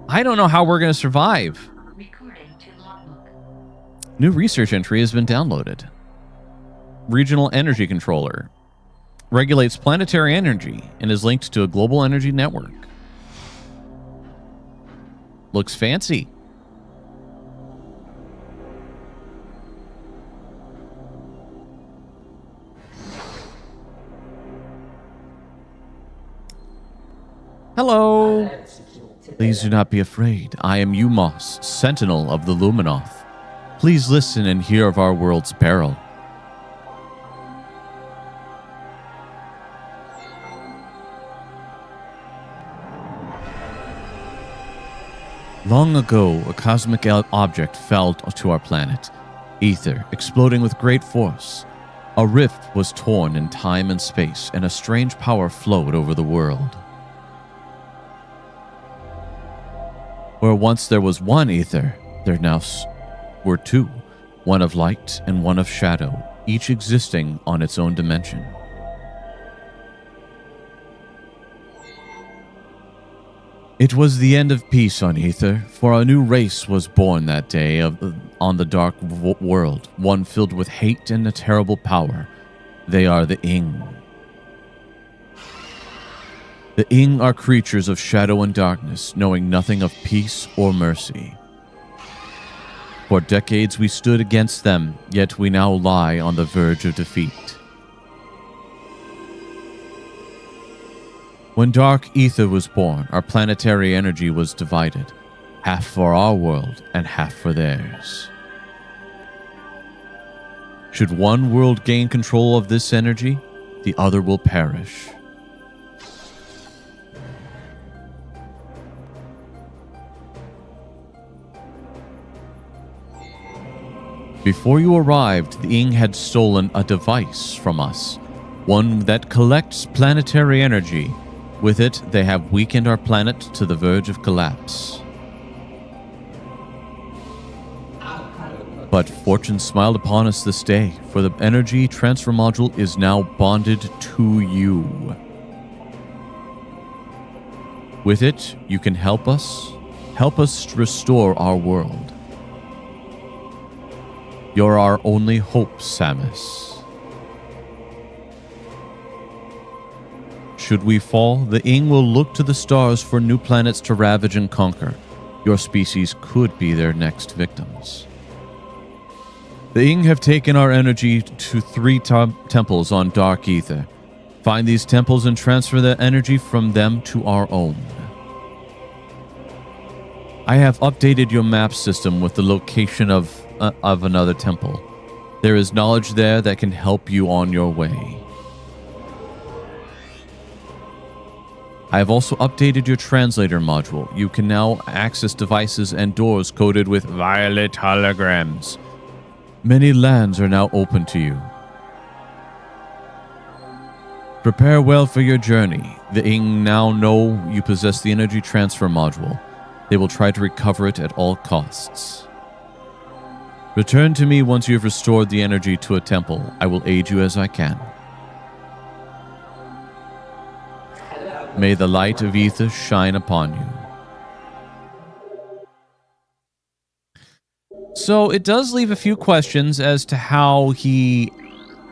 I don't know how we're going to survive. New research entry has been downloaded. Regional Energy Controller. Regulates planetary energy and is linked to a global energy network. Looks fancy. Hello. Please do not be afraid. I am Umos, Sentinel of the Luminoth. Please listen and hear of our world's peril. Long ago, a cosmic object fell to our planet. Ether, exploding with great force. A rift was torn in time and space, and a strange power flowed over the world. Where once there was one ether, there now were two, one of light and one of shadow, each existing on its own dimension. It was the end of peace on Ether, for a new race was born that day on the dark world, one filled with hate and a terrible power. They are the Ing. The Ing are creatures of shadow and darkness, knowing nothing of peace or mercy. For decades we stood against them, yet we now lie on the verge of defeat. When Dark Ether was born, our planetary energy was divided, half for our world and half for theirs. Should one world gain control of this energy, the other will perish. Before you arrived, the Ing had stolen a device from us, one that collects planetary energy. With it, they have weakened our planet to the verge of collapse. But fortune smiled upon us this day, for the energy transfer module is now bonded to you. With it, you can help us restore our world. You're our only hope, Samus. Should we fall, the Ing will look to the stars for new planets to ravage and conquer. Your species could be their next victims. The Ing have taken our energy to 3 temples on Dark Ether. Find these temples and transfer the energy from them to our own. I have updated your map system with the location of another temple. There is knowledge there that can help you on your way. I have also updated your translator module. You can now access devices and doors coded with violet holograms. Many lands are now open to you. Prepare well for your journey. The Ing now know you possess the energy transfer module. They will try to recover it at all costs. Return to me once you have restored the energy to a temple. I will aid you as I can. May the light of Ether shine upon you. So it does leave a few questions as to how he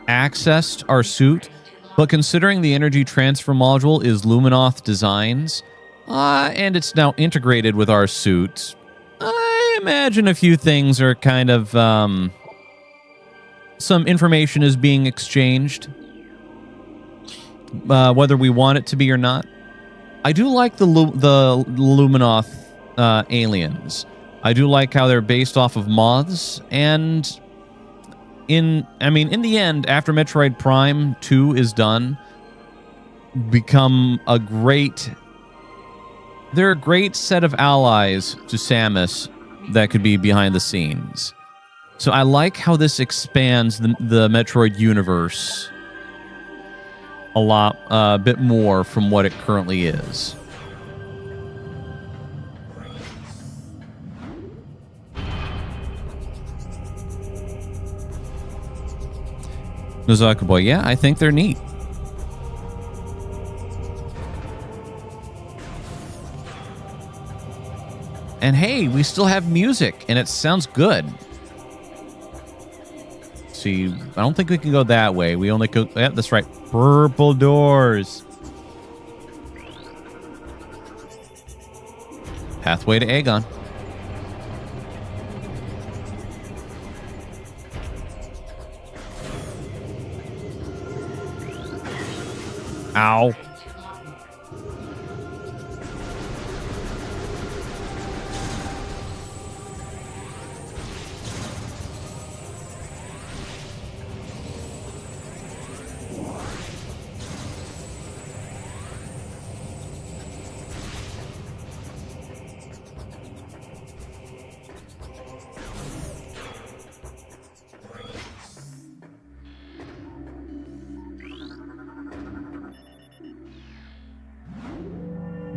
accessed our suit, but considering the energy transfer module is Luminoth Designs, and it's now integrated with our suit, I imagine a few things are kind of, some information is being exchanged, whether we want it to be or not. I do like the Luminoth aliens. I do like how they're based off of moths, and in the end, after Metroid Prime 2 is done, they're a great set of allies to Samus that could be behind the scenes. So I like how this expands the Metroid universe a bit more from what it currently is. Nozaku Boy, yeah, I think they're neat. And hey, we still have music, and it sounds good. See, I don't think we can go that way. We only go... Yeah, that's right. Purple doors. Pathway to Aegon. Ow.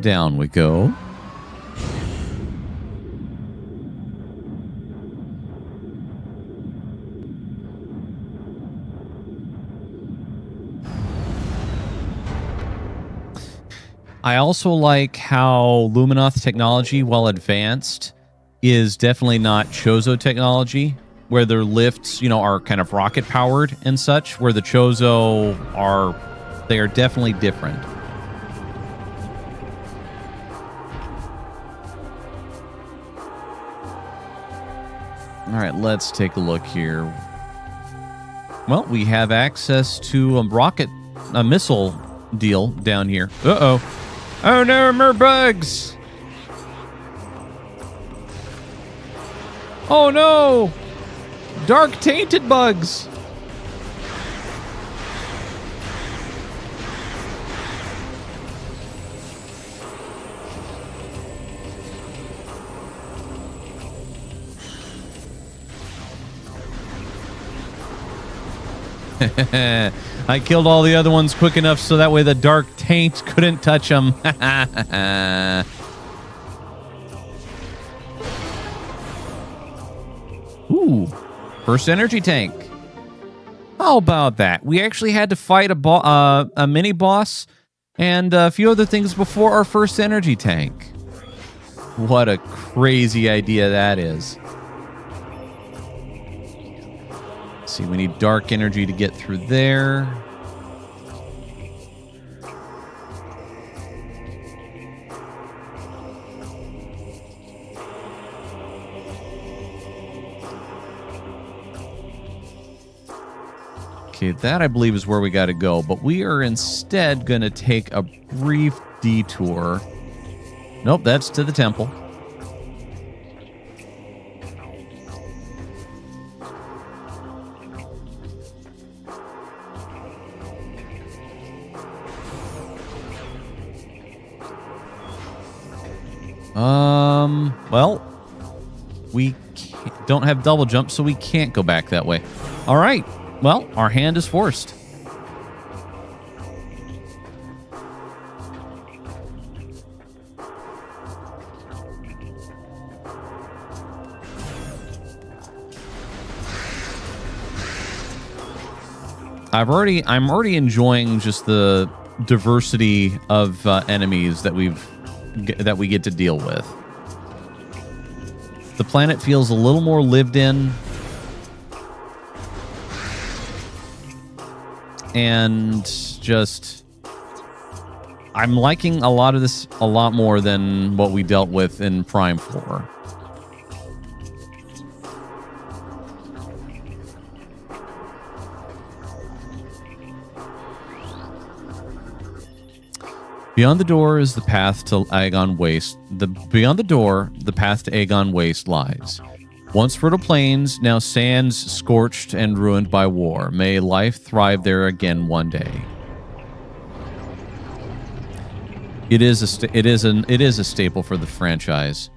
Down we go. I also like how Luminoth technology, while advanced, is definitely not Chozo technology, where their lifts, are kind of rocket powered and such, where the Chozo they are definitely different. All right, let's take a look here. Well, we have access to a missile deal down here. Uh-oh. Oh no, more bugs! Oh no! Dark tainted bugs! I killed all the other ones quick enough so that way the dark taint couldn't touch them. Ooh, first energy tank. How about that? We actually had to fight a mini boss and a few other things before our first energy tank. What a crazy idea that is. Let's see, we need dark energy to get through there. Okay, that I believe is where we got to go, but we are instead going to take a brief detour. Nope, that's to the temple. Well, we don't have double jump, so we can't go back that way. All right. Well, our hand is forced. I'm already enjoying just the diversity of enemies that we get to deal with. The planet feels a little more lived in. And just, I'm liking a lot of this a lot more than what we dealt with in Prime 4. Beyond the door is the path to Agon Waste. Beyond the door, the path to Agon Waste lies. Once fertile plains, now sands scorched and ruined by war. May life thrive there again one day. It is a staple for the franchise.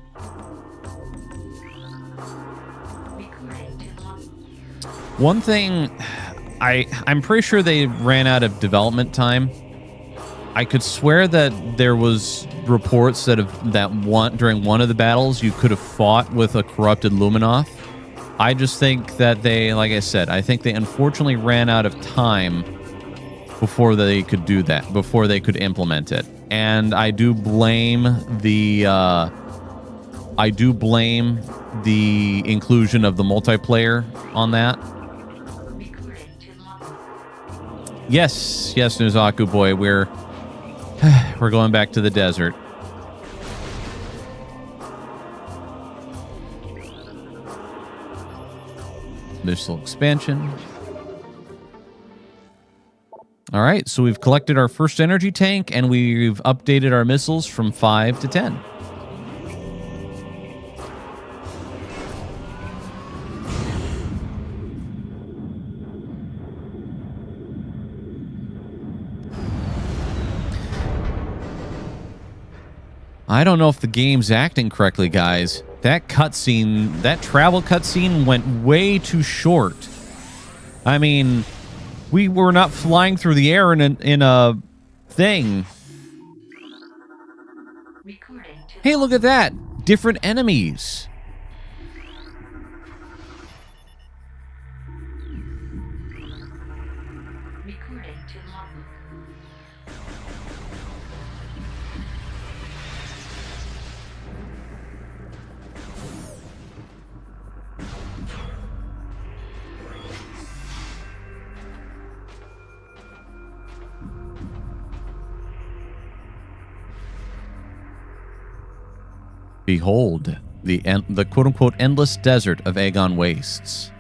One thing, I'm pretty sure they ran out of development time. I could swear that there was reports during one of the battles you could have fought with a corrupted Luminoth. I just think that like I said, I think they unfortunately ran out of time before they could do that, before they could implement it. And I do blame the inclusion of the multiplayer on that. Yes, Nuzaku boy, we're going back to the desert. Missile expansion. All right, so we've collected our first energy tank, and we've updated our missiles from 5 to 10. I don't know if the game's acting correctly, guys. That cutscene, that travel cutscene went way too short. I mean, we were not flying through the air in a thing. Hey, look at that. Different enemies. Behold, the quote-unquote endless desert of Aegon Wastes.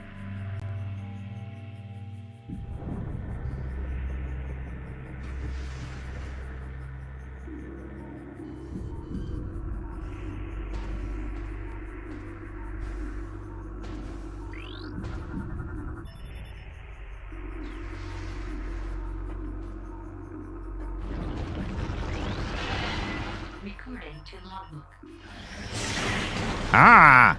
Recording to logbook. Ah!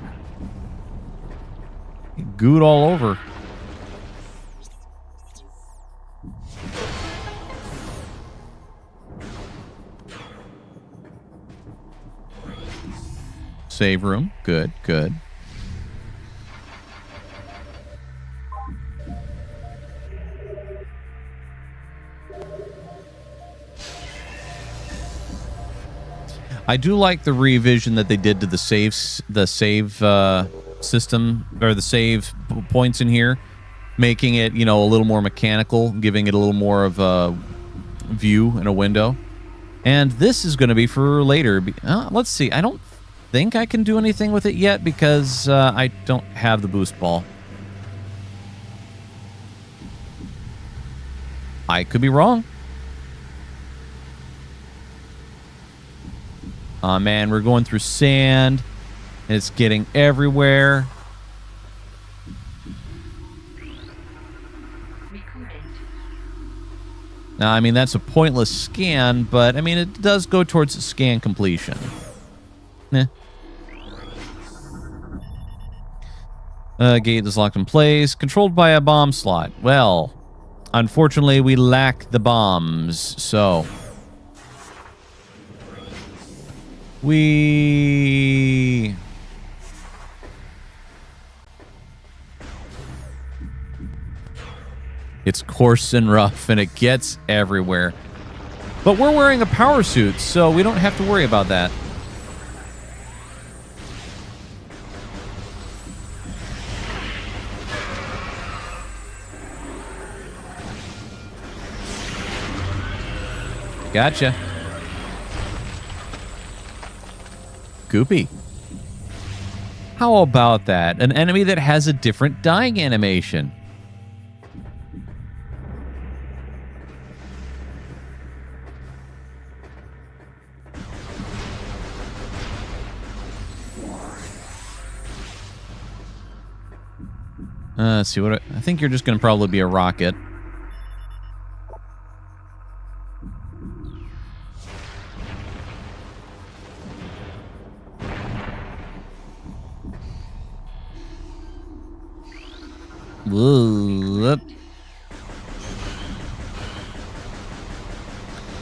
Gooed all over. Save room. Good, good. I do like the revision that they did to the save system, or the save points in here, making it, you know, a little more mechanical, giving it a little more of a view and a window. And this is going to be for later. Let's see. I don't think I can do anything with it yet because I don't have the boost ball. I could be wrong. Aw, man, we're going through sand. It's getting everywhere. Now, I mean, that's a pointless scan, but, I mean, it does go towards scan completion. Gate is locked in place. Controlled by a bomb slot. Well, unfortunately, we lack the bombs, so... It's coarse and rough, and it gets everywhere. But we're wearing a power suit, so we don't have to worry about that. Gotcha. Goopy. How about that? An enemy that has a different dying animation. Let's see what I think you're just going to probably be a rocket. Whoop.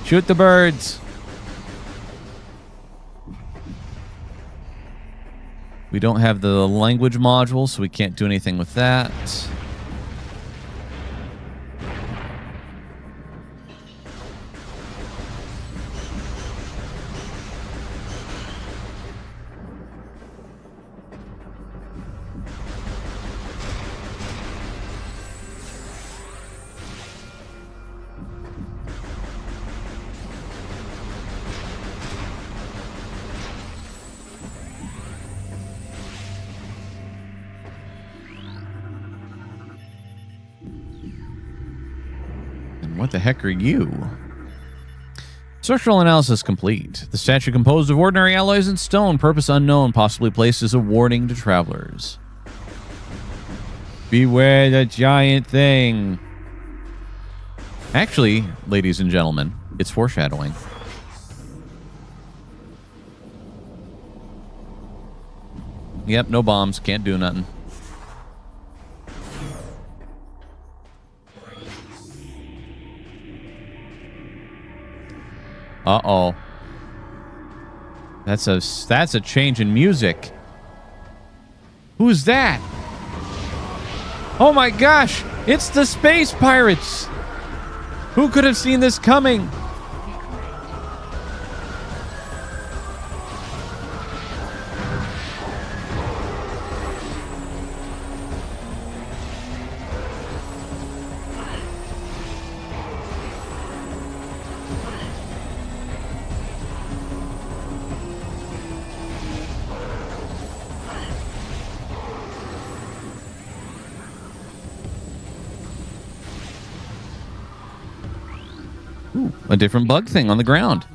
Shoot the birds. We don't have the language module, so we can't do anything with that. What the heck are you? Structural analysis complete. The statue composed of ordinary alloys and stone, purpose unknown, possibly placed as a warning to travelers. Beware the giant thing. Actually, ladies and gentlemen, it's foreshadowing. Yep, no bombs, can't do nothing. Uh-oh. That's a change in music. Who's that? Oh my gosh! It's the space pirates! Who could have seen this coming? Ooh, a different bug thing on the ground.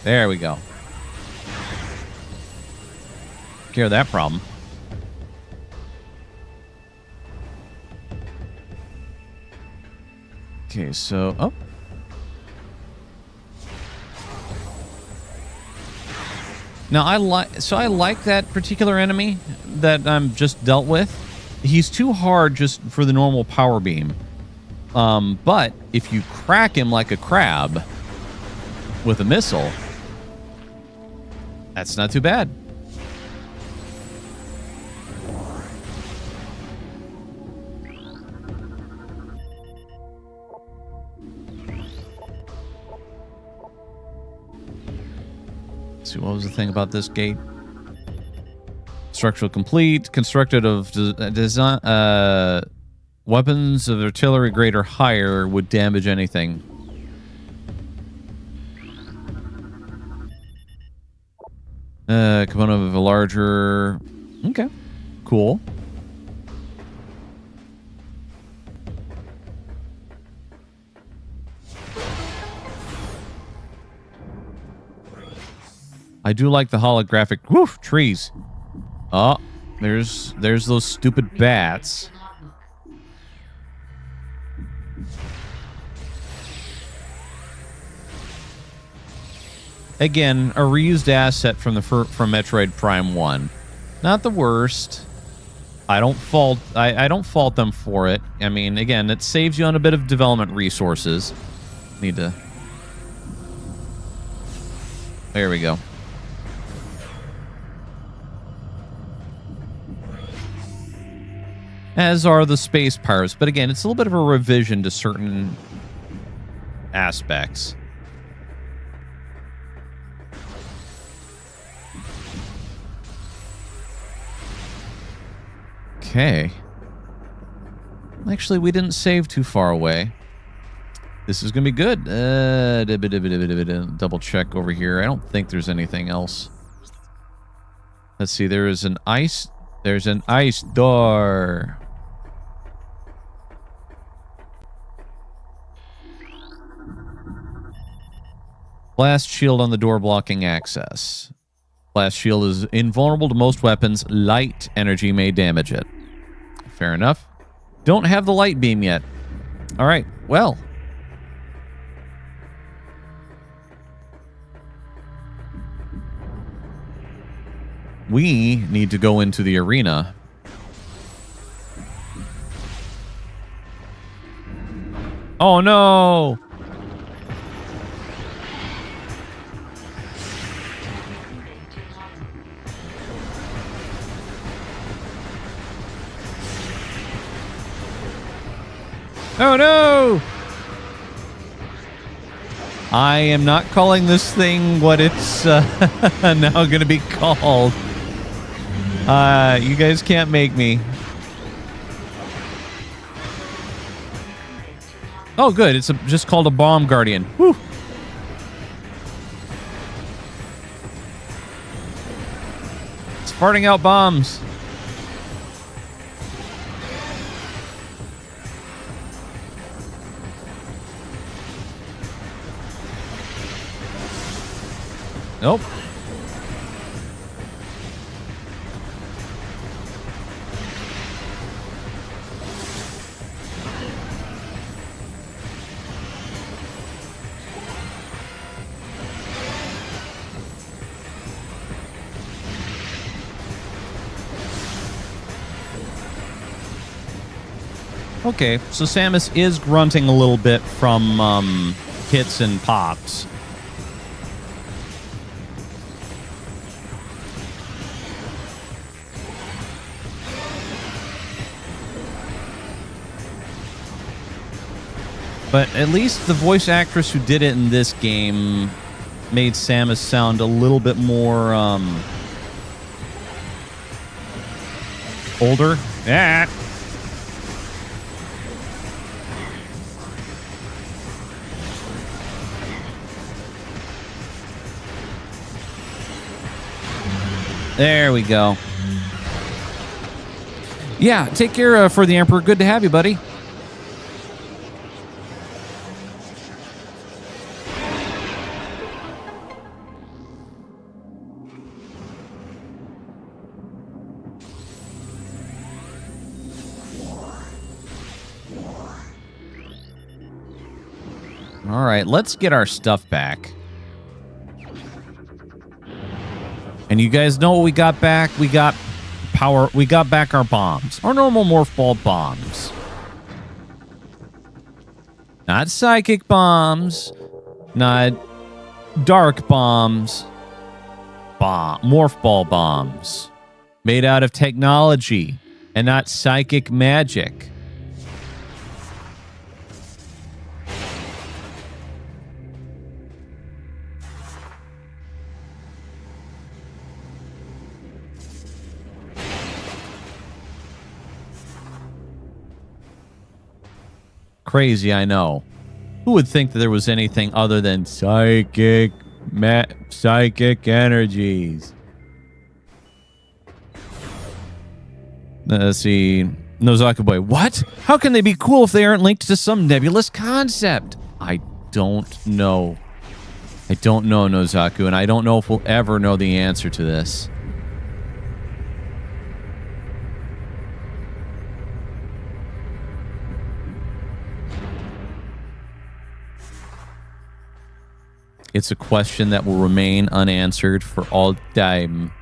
There we go. Care of that problem. Okay, so... Oh. Now, I like that particular enemy that I'm just dealt with. He's too hard just for the normal power beam. But if you crack him like a crab with a missile, that's not too bad. Let's see, what was the thing about this gate? Structural complete, constructed of design. Weapons of artillery grade or higher would damage anything. Component of a larger... Okay. Cool. I do like the holographic... Woof! Trees. Oh, there's those stupid bats. Again, a reused asset from Metroid Prime 1. Not the worst. I don't fault them for it. I mean, again, it saves you on a bit of development resources. Need to... There we go. As are the space pirates, but again, it's a little bit of a revision to certain aspects. Okay. Actually, we didn't save too far away. This is going to be good. Double check over here. I don't think there's anything else. Let's see. There's an ice door. Blast shield on the door blocking access. Blast shield is invulnerable to most weapons. Light energy may damage it. Fair enough. Don't have the light beam yet. All right. Well. We need to go into the arena. Oh, no. Oh, no! I am not calling this thing what it's now going to be called. You guys can't make me. Oh, good. It's just called a bomb guardian. Whew. It's farting out bombs. Nope. Okay, so Samus is grunting a little bit from hits and pops. But at least the voice actress who did it in this game made Samus sound a little bit more older. Yeah. There we go. Yeah, take care for the Emperor. Good to have you, buddy. All right, let's get our stuff back. And you guys know what we got back? We got power. We got back our bombs. Our normal morph ball bombs. Not psychic bombs. Not dark bombs. Morph ball bombs. Made out of technology and not psychic magic. Crazy, I know. Who would think that there was anything other than psychic energies? Let's see. Nozaku Boy. What? How can they be cool if they aren't linked to some nebulous concept? I don't know. I don't know, Nozaku, and I don't know if we'll ever know the answer to this. It's a question that will remain unanswered for all time.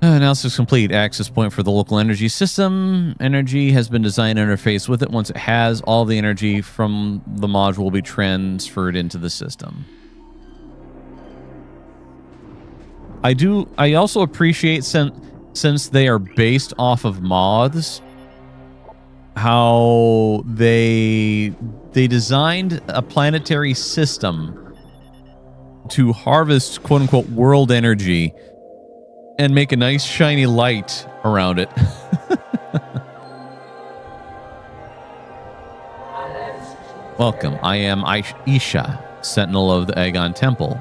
Analysis complete. Access point for the local energy system. Energy has been designed to interface with it. Once it has, all the energy from the module will be transferred into the system. I also appreciate since they are based off of moths, how they designed a planetary system to harvest quote-unquote world energy and make a nice shiny light around it. Welcome, I am Isha, Sentinel of the Aegon Temple.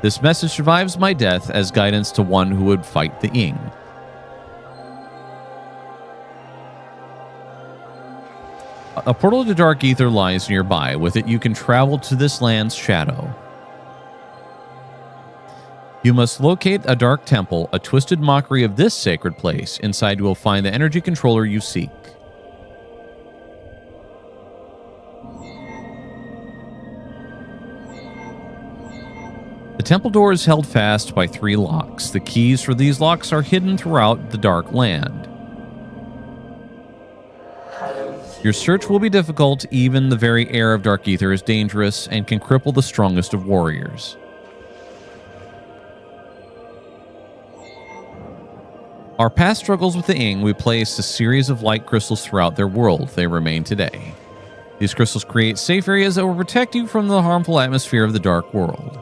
This message survives my death as guidance to one who would fight the Ying. A portal to Dark Ether lies nearby. With it, you can travel to this land's shadow. You must locate a dark temple, a twisted mockery of this sacred place. Inside, you will find the energy controller you seek. The temple door is held fast by 3 locks. The keys for these locks are hidden throughout the dark land. Your search will be difficult. Even the very air of Dark Ether is dangerous and can cripple the strongest of warriors. Our past struggles with the Ying, we placed a series of light crystals throughout their world. They remain today. These crystals create safe areas that will protect you from the harmful atmosphere of the dark world.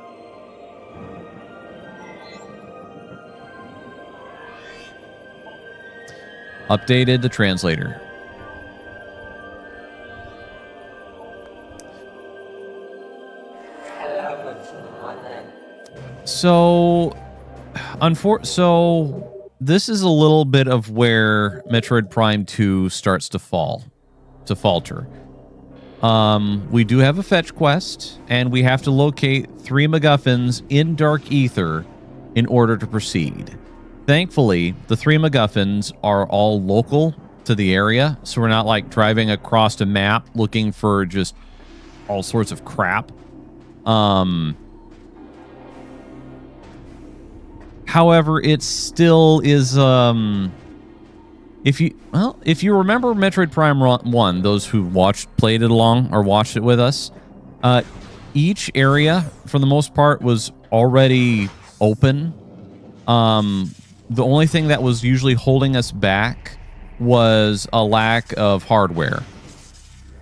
Updated the translator. So this is a little bit of where Metroid Prime 2 starts to falter. We do have a fetch quest, and we have to locate 3 MacGuffins in Dark Ether in order to proceed. Thankfully, the 3 MacGuffins are all local to the area, so we're not like driving across a map looking for just all sorts of crap. However, it still is, if you remember Metroid Prime 1, those who played it along or watched it with us, each area, for the most part, was already open. The only thing that was usually holding us back was a lack of hardware.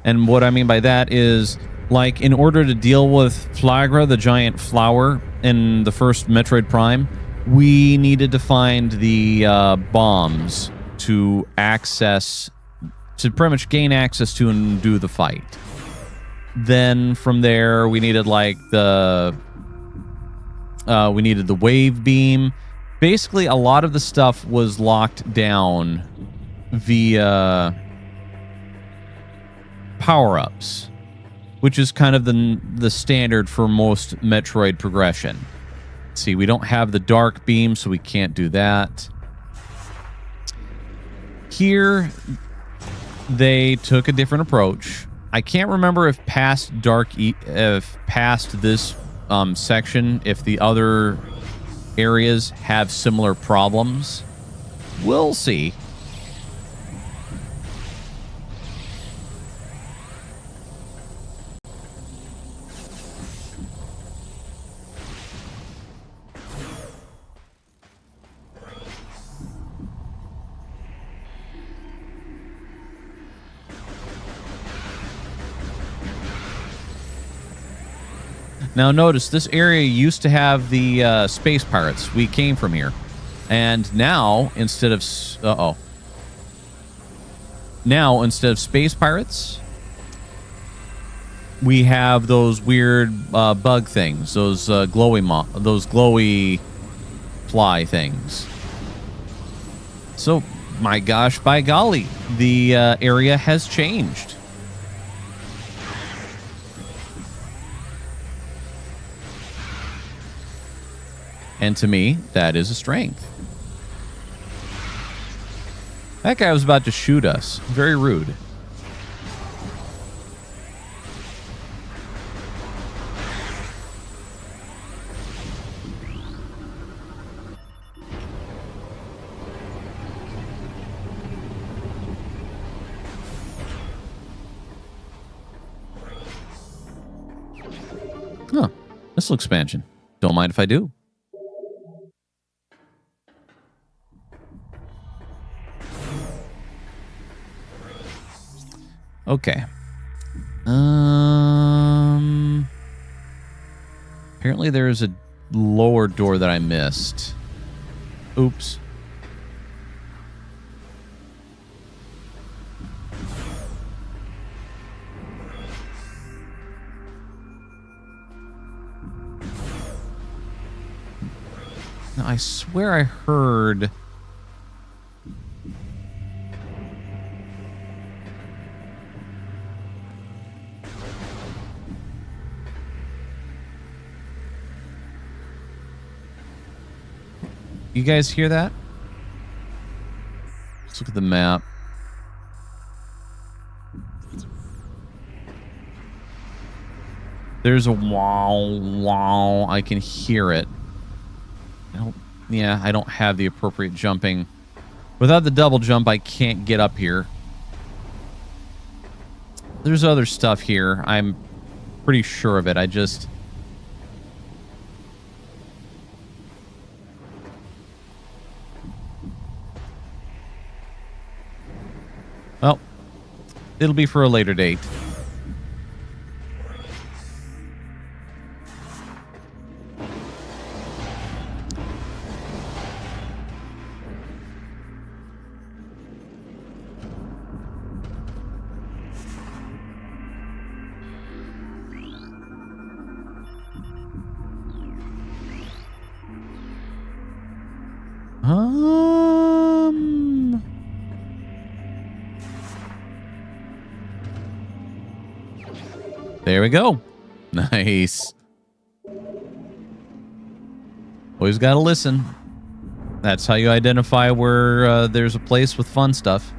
And what I mean by that is, like, in order to deal with Flagra, the giant flower, in the first Metroid Prime, we needed to find the bombs to pretty much gain access to and do the fight. Then from there, we needed like the We needed the wave beam. Basically, a lot of the stuff was locked down via power-ups, which is kind of the standard for most Metroid progression. See, we don't have the dark beam, so we can't do that. Here, they took a different approach. I can't remember if past this section, if the other areas have similar problems. We'll see. Now notice, this area used to have the space pirates. We came from here. And now, instead of... Now, instead of space pirates, we have those weird bug things. Those glowy fly things. So, my gosh, by golly, the area has changed. And to me, that is a strength. That guy was about to shoot us. Very rude. Huh. Missile expansion. Don't mind if I do. Okay. Apparently there's a lower door that I missed. Oops. Now, I swear I heard... You guys hear that? Let's look at the map. There's a wow. I can hear it. I don't have the appropriate jumping. Without the double jump, I can't get up here. There's other stuff here. I'm pretty sure of it. I just... Well, it'll be for a later date. There we go. Nice. Always got to listen. That's how you identify where there's a place with fun stuff.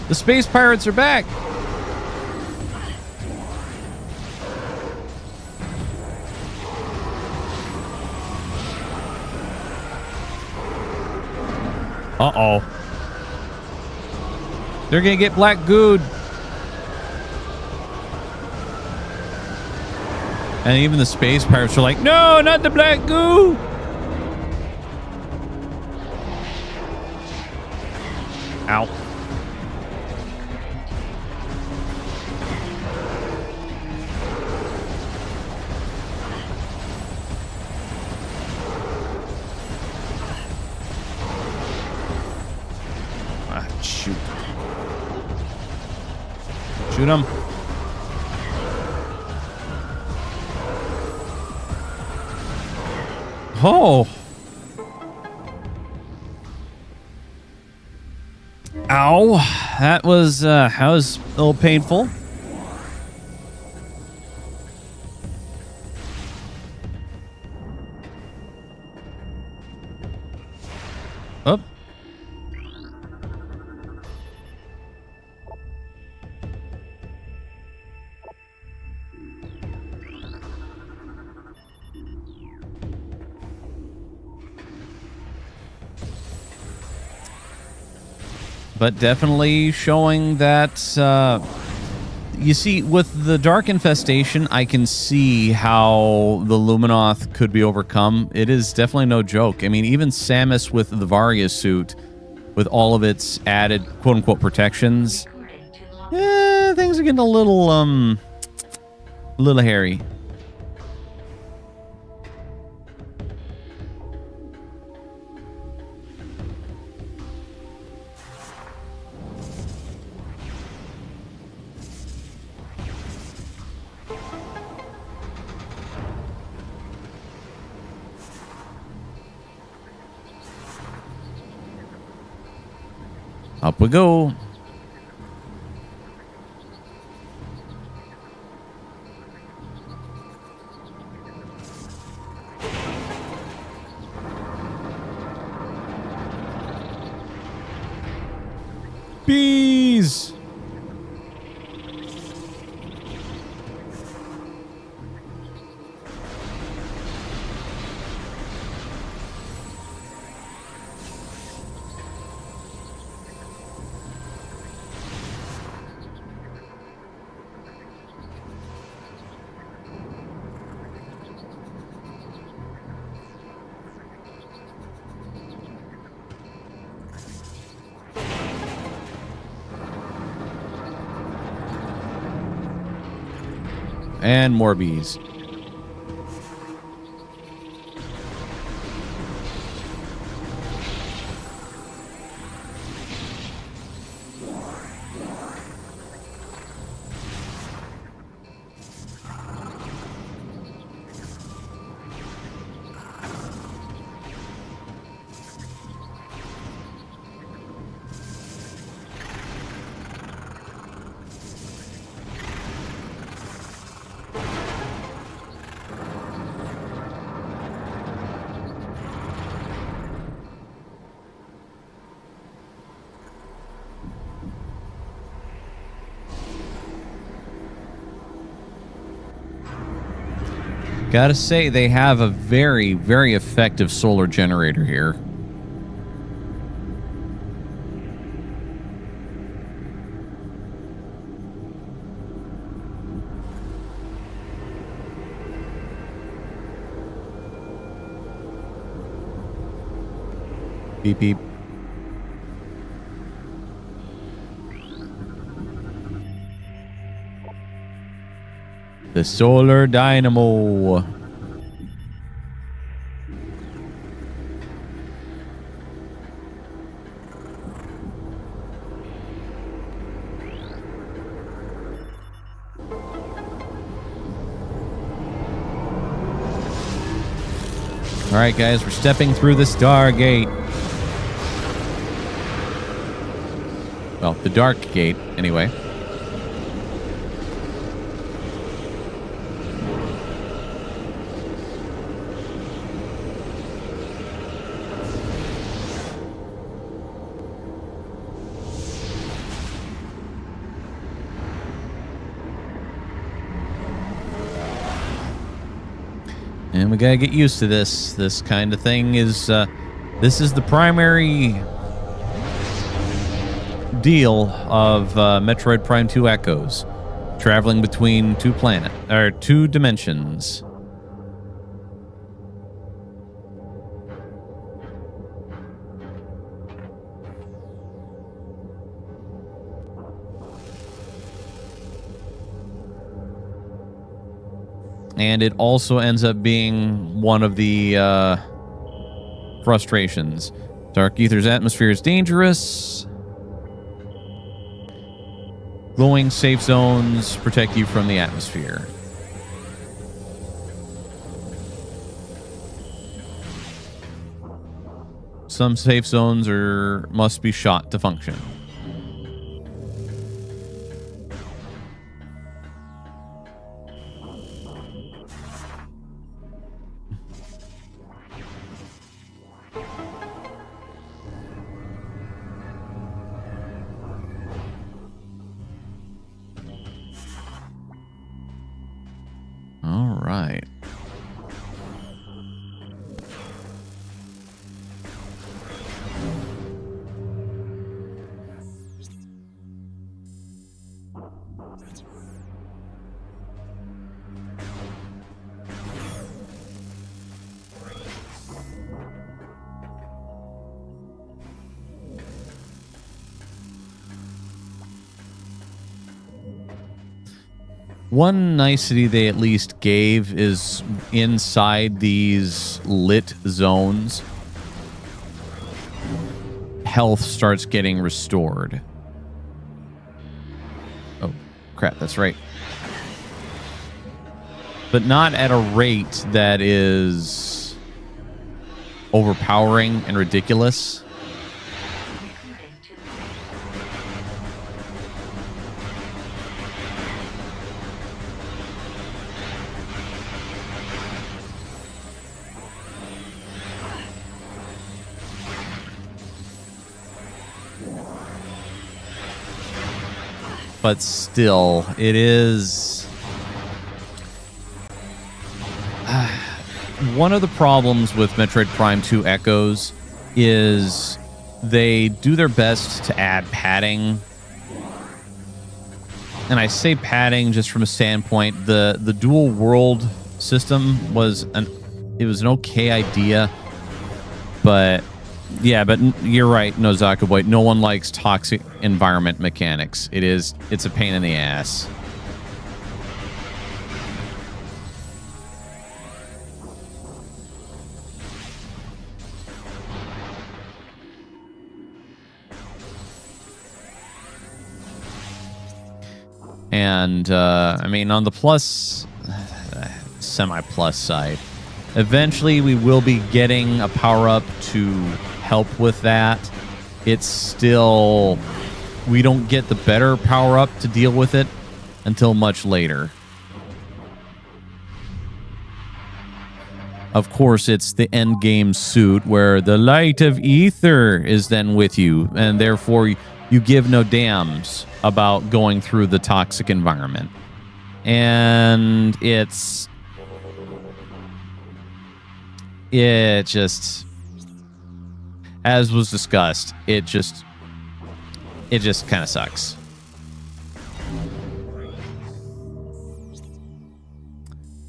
The space pirates are back. Uh-oh. They're gonna get black gooed. And even the space pirates are like, no, not the black goo. Ow. Shoot him. Oh. Ow. That was a little painful. Up. But definitely showing that, you see, with the Dark Infestation, I can see how the Luminoth could be overcome. It is definitely no joke. I mean, even Samus with the Varia suit, with all of its added quote-unquote protections, things are getting a little hairy. Up we go. Bees. And more bees. Gotta say, they have a very, very effective solar generator here. Beep, beep. The solar dynamo. All right, guys, we're stepping through the Stargate. Well, the Dark Gate, anyway. And we gotta get used to this. This kind of thing is, this is the primary deal of Metroid Prime 2 Echoes. Traveling between two dimensions. And it also ends up being one of the frustrations. Dark Ether's atmosphere is dangerous. Glowing safe zones protect you from the atmosphere. Some safe zones must be shot to function. All right. One nicety they at least gave is inside these lit zones, health starts getting restored. Oh, crap, that's right. But not at a rate that is overpowering and ridiculous. But still, it is one of the problems with Metroid Prime 2 Echoes is they do their best to add padding. And I say padding just from a standpoint, the dual world system was an okay idea, but yeah, but you're right, Nozaku Boy. No one likes toxic environment mechanics. It's a pain in the ass. And I mean, on the plus, semi-plus side, eventually we will be getting a power-up to help with that. It's still, we don't get the better power-up to deal with it until much later. Of course, it's the end game suit where the light of ether is then with you, and therefore you give no damns about going through the toxic environment. And it just, as was discussed, it just kind of sucks.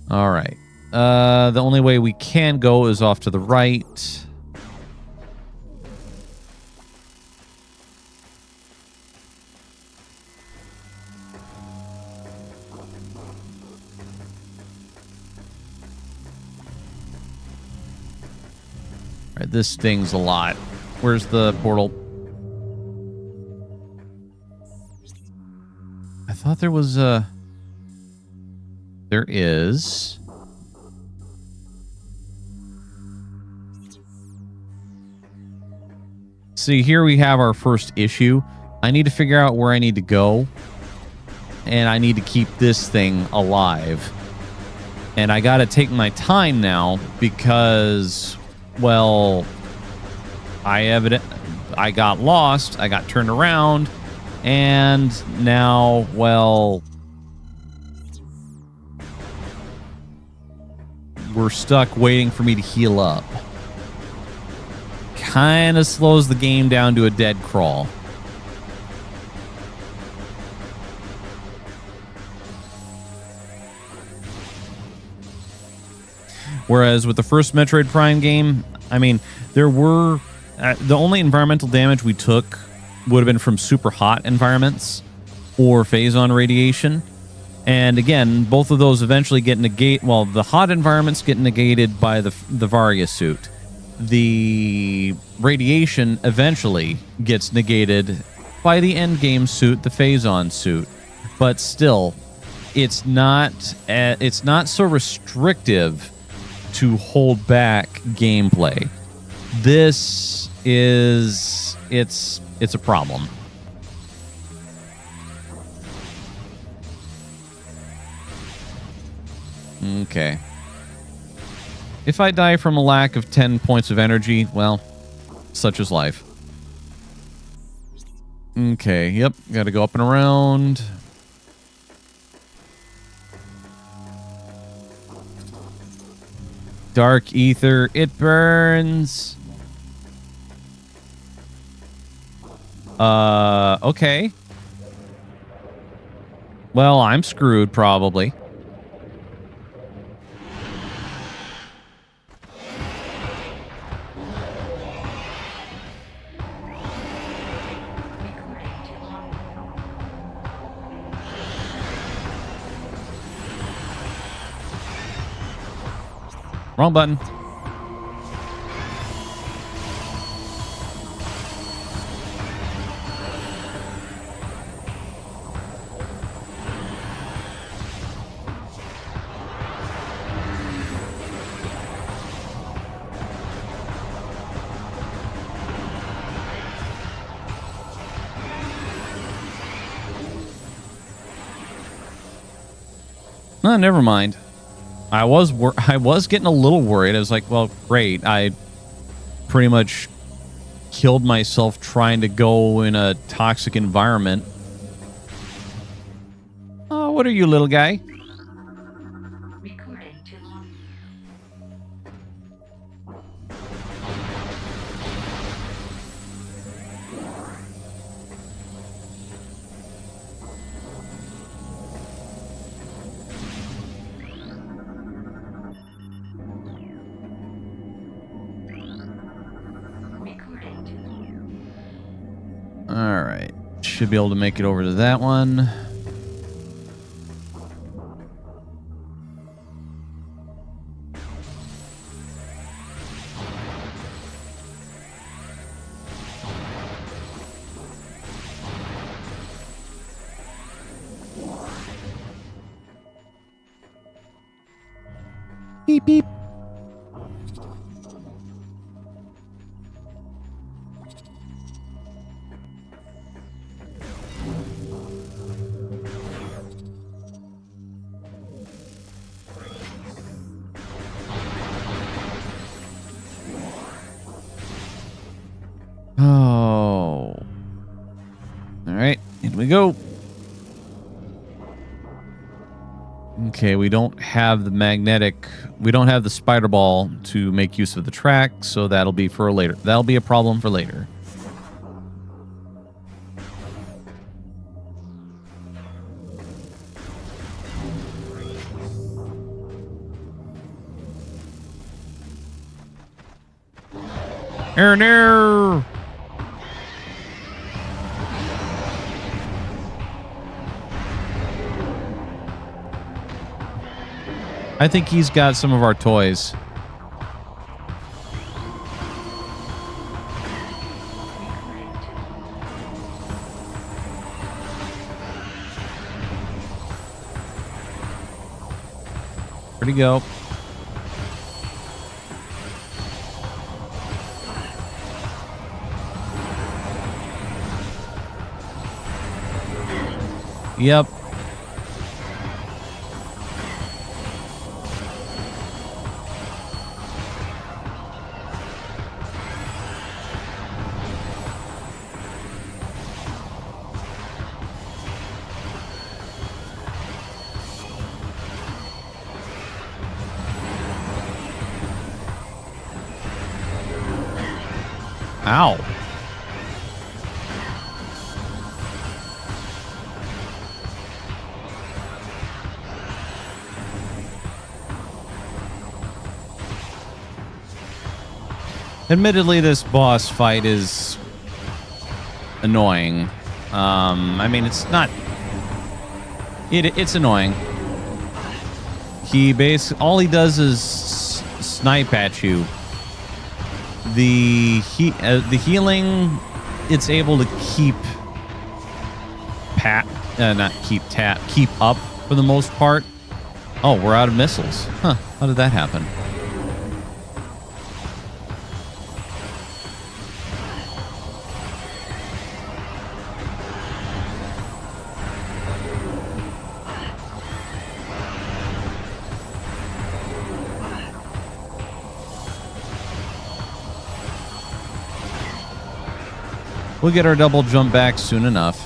All right. The only way we can go is off to the right. All right, this stings a lot. Where's the portal? I thought there was a... There is. See, here we have our first issue. I need to figure out where I need to go. And I need to keep this thing alive. And I got to take my time now because... Well, I got lost, I got turned around, and now, well, we're stuck waiting for me to heal up. Kind of slows the game down to a dead crawl. Whereas with the first Metroid Prime game, I mean, there were... the only environmental damage we took would have been from super hot environments or phazon radiation. And again, both of those eventually get negated. Well, the hot environments get negated by the Varia suit. The radiation eventually gets negated by the endgame suit, the phazon suit. but still, it's not so restrictive to hold back gameplay. This is it's a problem. Okay. If I die from a lack of 10 points of energy, well, such is life. Okay, yep, gotta go up and around. Dark ether, it burns. Okay. Well, I'm screwed, probably. Wrong button. Oh, never mind. I was getting a little worried. I was like, well, great. I pretty much killed myself trying to go in a toxic environment. Oh, what are you, little guy? All right. Should be able to make it over to that one. Beep, beep. Oh. All right, here we go. Okay, we don't have the spider ball to make use of the track, so that'll be for later. That'll be a problem for later. No. I think he's got some of our toys. Where'd he go? Yep. Ow. Admittedly, this boss fight is annoying. I mean, it's not... It's annoying. All he does is snipe at you. The healing, it's able to keep not keep up for the most part. Oh, we're out of missiles. Huh, how did that happen? We'll get our double jump back soon enough.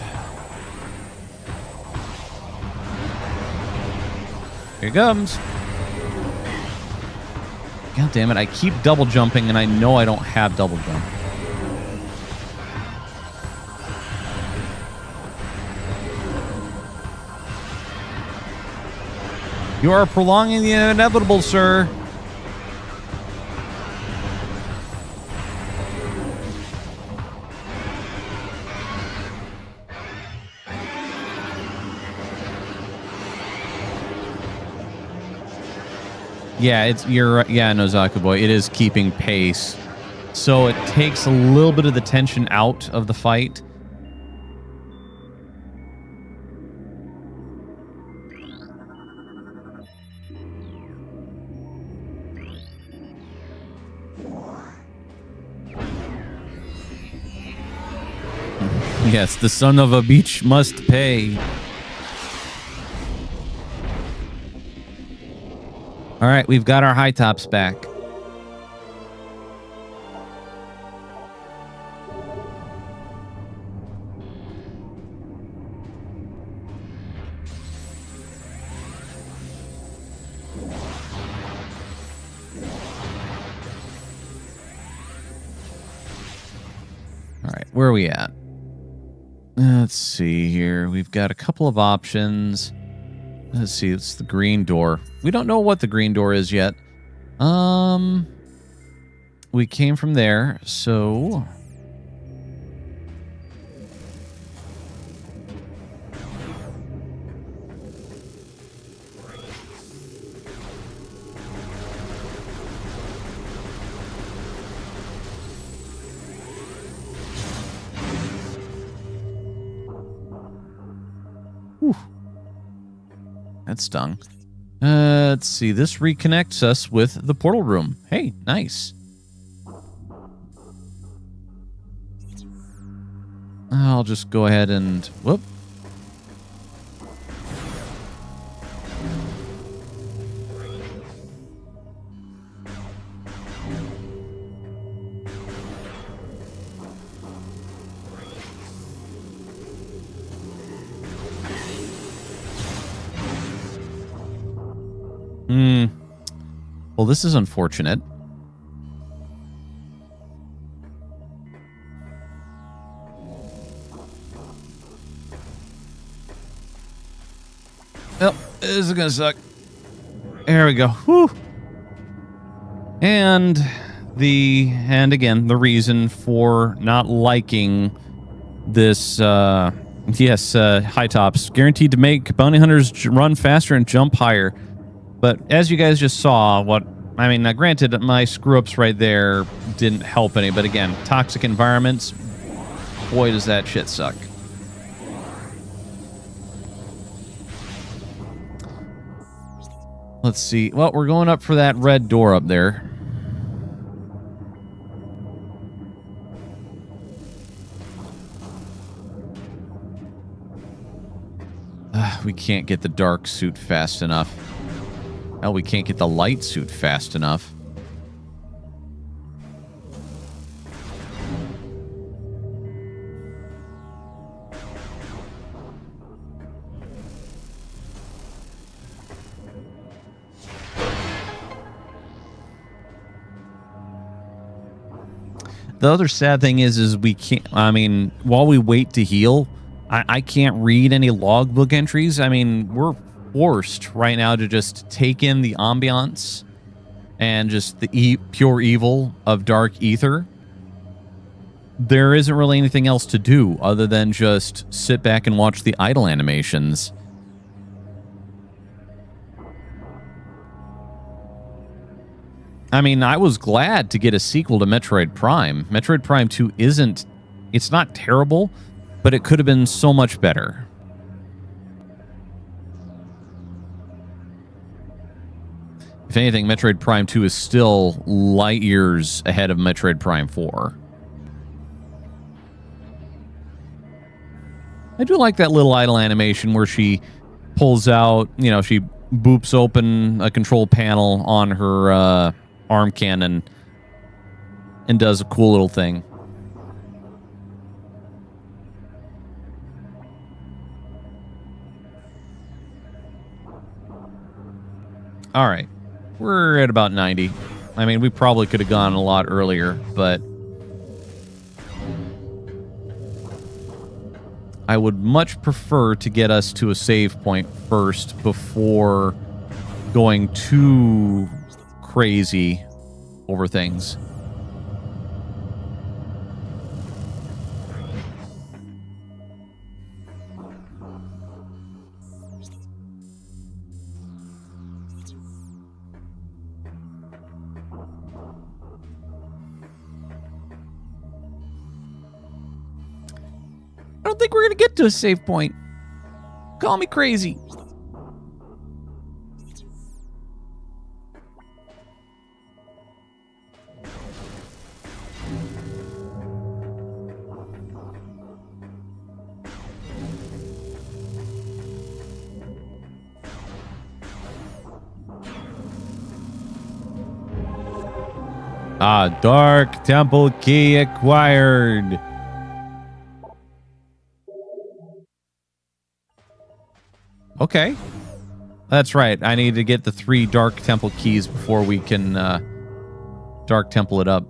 Here it comes. God damn it, I keep double jumping and I know I don't have double jump. You are prolonging the inevitable, sir. Yeah, Nozaku boy. It is keeping pace. So it takes a little bit of the tension out of the fight. Yes, the son of a beach must pay. All right, we've got our high tops back. All right, where are we at? Let's see here. We've got a couple of options. Let's see, it's the green door. We don't know what the green door is yet. We came from there, so... Whew. That stung. Let's see. This reconnects us with the portal room. Hey, nice. I'll just go ahead and... Whoop. Well, this is unfortunate. Oh, this is gonna suck. There we go. Whew. And again, the reason for not liking this, high tops, guaranteed to make bounty hunters run faster and jump higher. But as you guys just saw, now granted, my screw-ups right there didn't help any. But again, toxic environments, boy, does that shit suck. Let's see. Well, we're going up for that red door up there. We can't get the dark suit fast enough. Oh, we can't get the light suit fast enough. The other sad thing is we can't, while we wait to heal, I can't read any logbook entries. We're forced right now to just take in the ambiance and just the pure evil of dark ether. There isn't really anything else to do other than just sit back and watch the idle animations. I was glad to get a sequel to Metroid Prime. Metroid Prime 2 it's not terrible, but it could have been so much better. If anything, Metroid Prime 2 is still light years ahead of Metroid Prime 4. I do like that little idle animation where she pulls out, you know, she boops open a control panel on her arm cannon and does a cool little thing. All right. We're at about 90. I mean, we probably could have gone a lot earlier, but I would much prefer to get us to a save point first before going too crazy over things. I don't think we're going to get to a save point. Call me crazy. Dark Temple key acquired. Okay. That's right. I need to get the 3 Dark Temple keys before we can Dark Temple it up.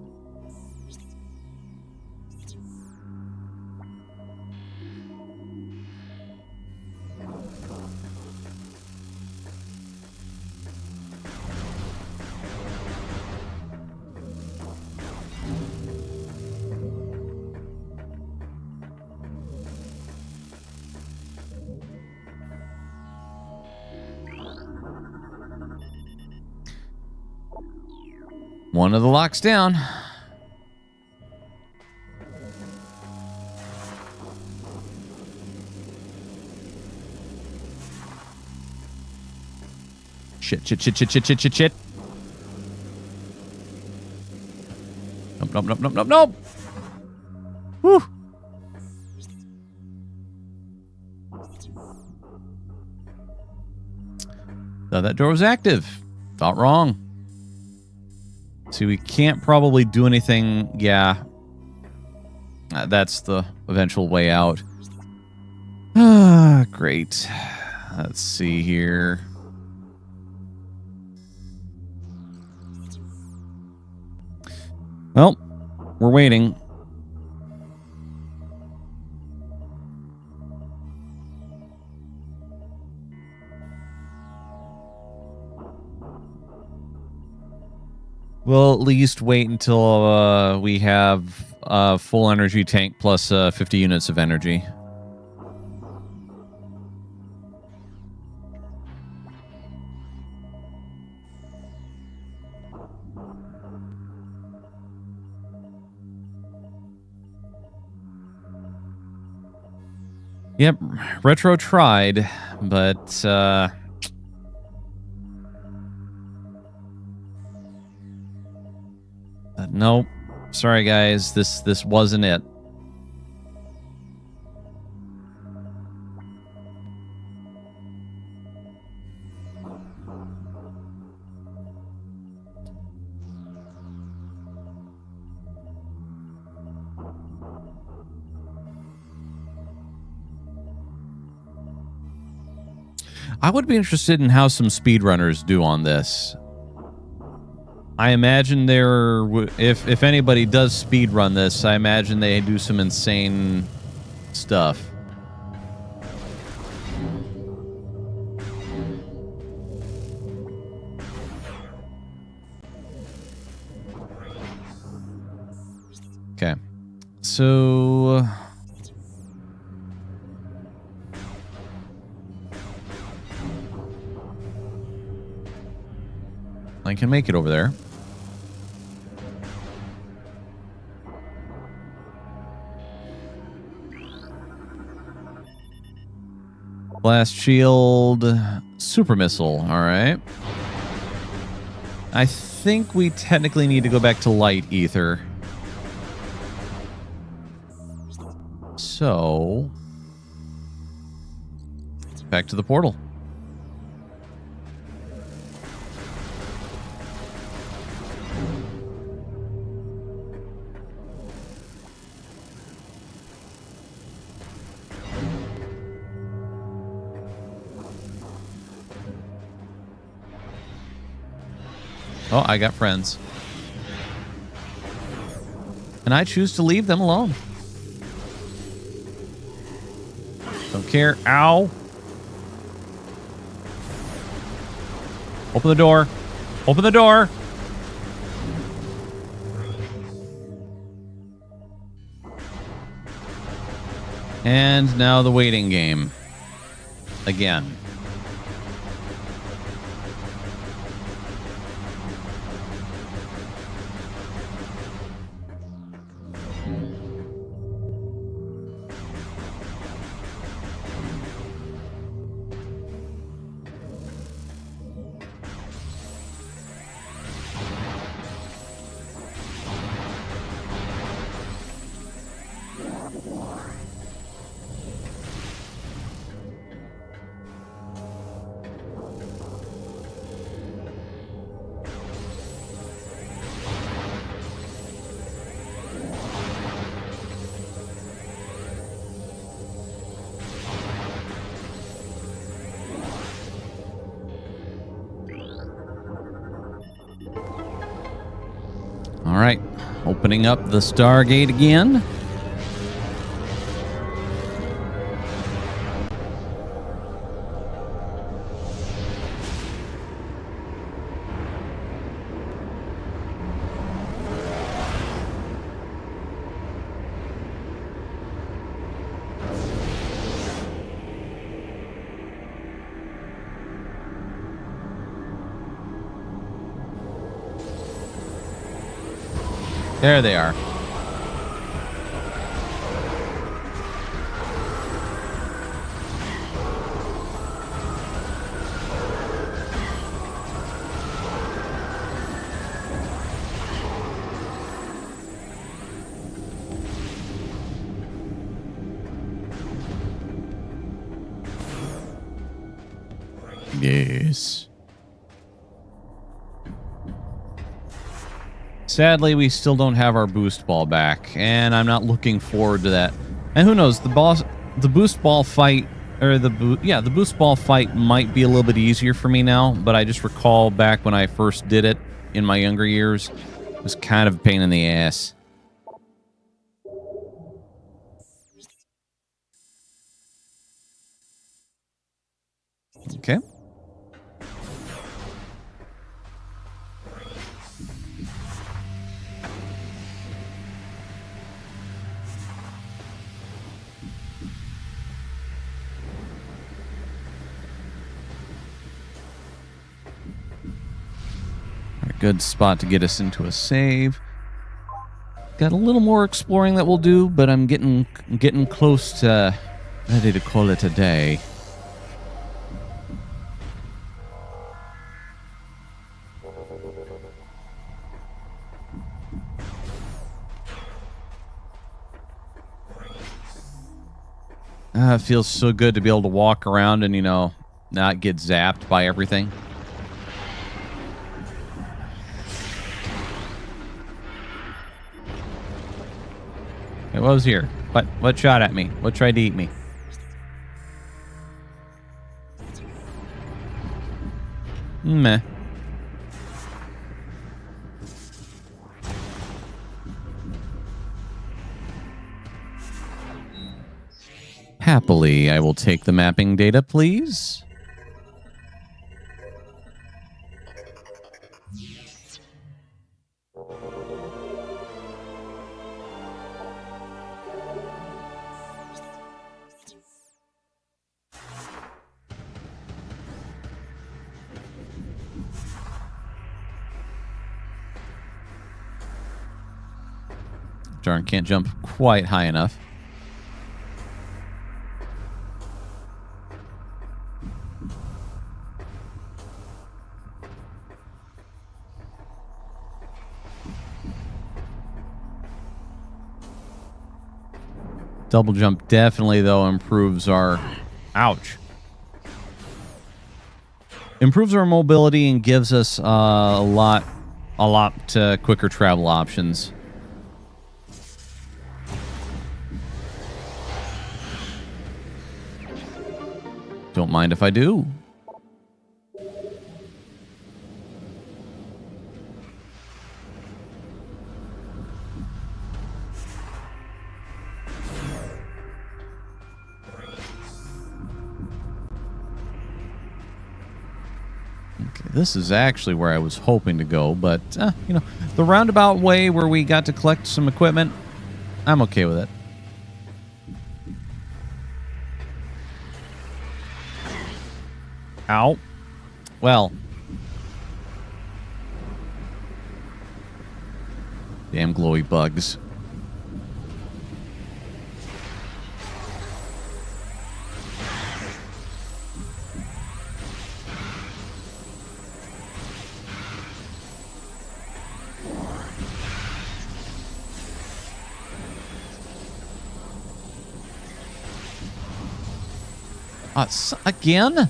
One of the locks down. Shit. Nope. Whew. Thought that door was active. Thought wrong. See, we can't probably do anything. Yeah. That's the eventual way out. Great. Let's see here. Well, we're waiting. We'll at least wait until we have a full energy tank plus 50 units of energy. Yep, Retro tried, but nope. Sorry, guys. This wasn't it. I would be interested in how some speedrunners do on this. I imagine if anybody does speed run this, I imagine they do some insane stuff. Okay. So I can make it over there. Blast shield, super missile. All right. I think we technically need to go back to light ether. So, back to the portal. Oh, I got friends. And I choose to leave them alone. Don't care. Ow. Open the door. Open the door. And now the waiting game. Again. All right, opening up the Stargate again. There they are. Yes. Sadly, we still don't have our boost ball back, and I'm not looking forward to that. And who knows, the boost ball fight, or the boost ball fight might be a little bit easier for me now, but I just recall back when I first did it in my younger years, it was kind of a pain in the ass. Okay. Good spot to get us into a save. Got a little more exploring that we'll do, but I'm getting close to ready to call it a day. It feels so good to be able to walk around and, you know, not get zapped by everything. Hey, what was here? What shot at me? What tried to eat me? Meh. Happily, I will take the mapping data, please. Darn, can't jump quite high enough. Double jump definitely, though, improves our... Ouch. Improves our mobility and gives us a lot quicker travel options. Don't mind if I do. Okay, this is actually where I was hoping to go, but, you know, the roundabout way where we got to collect some equipment, I'm okay with it. Ow. Well. Damn glowy bugs. Again?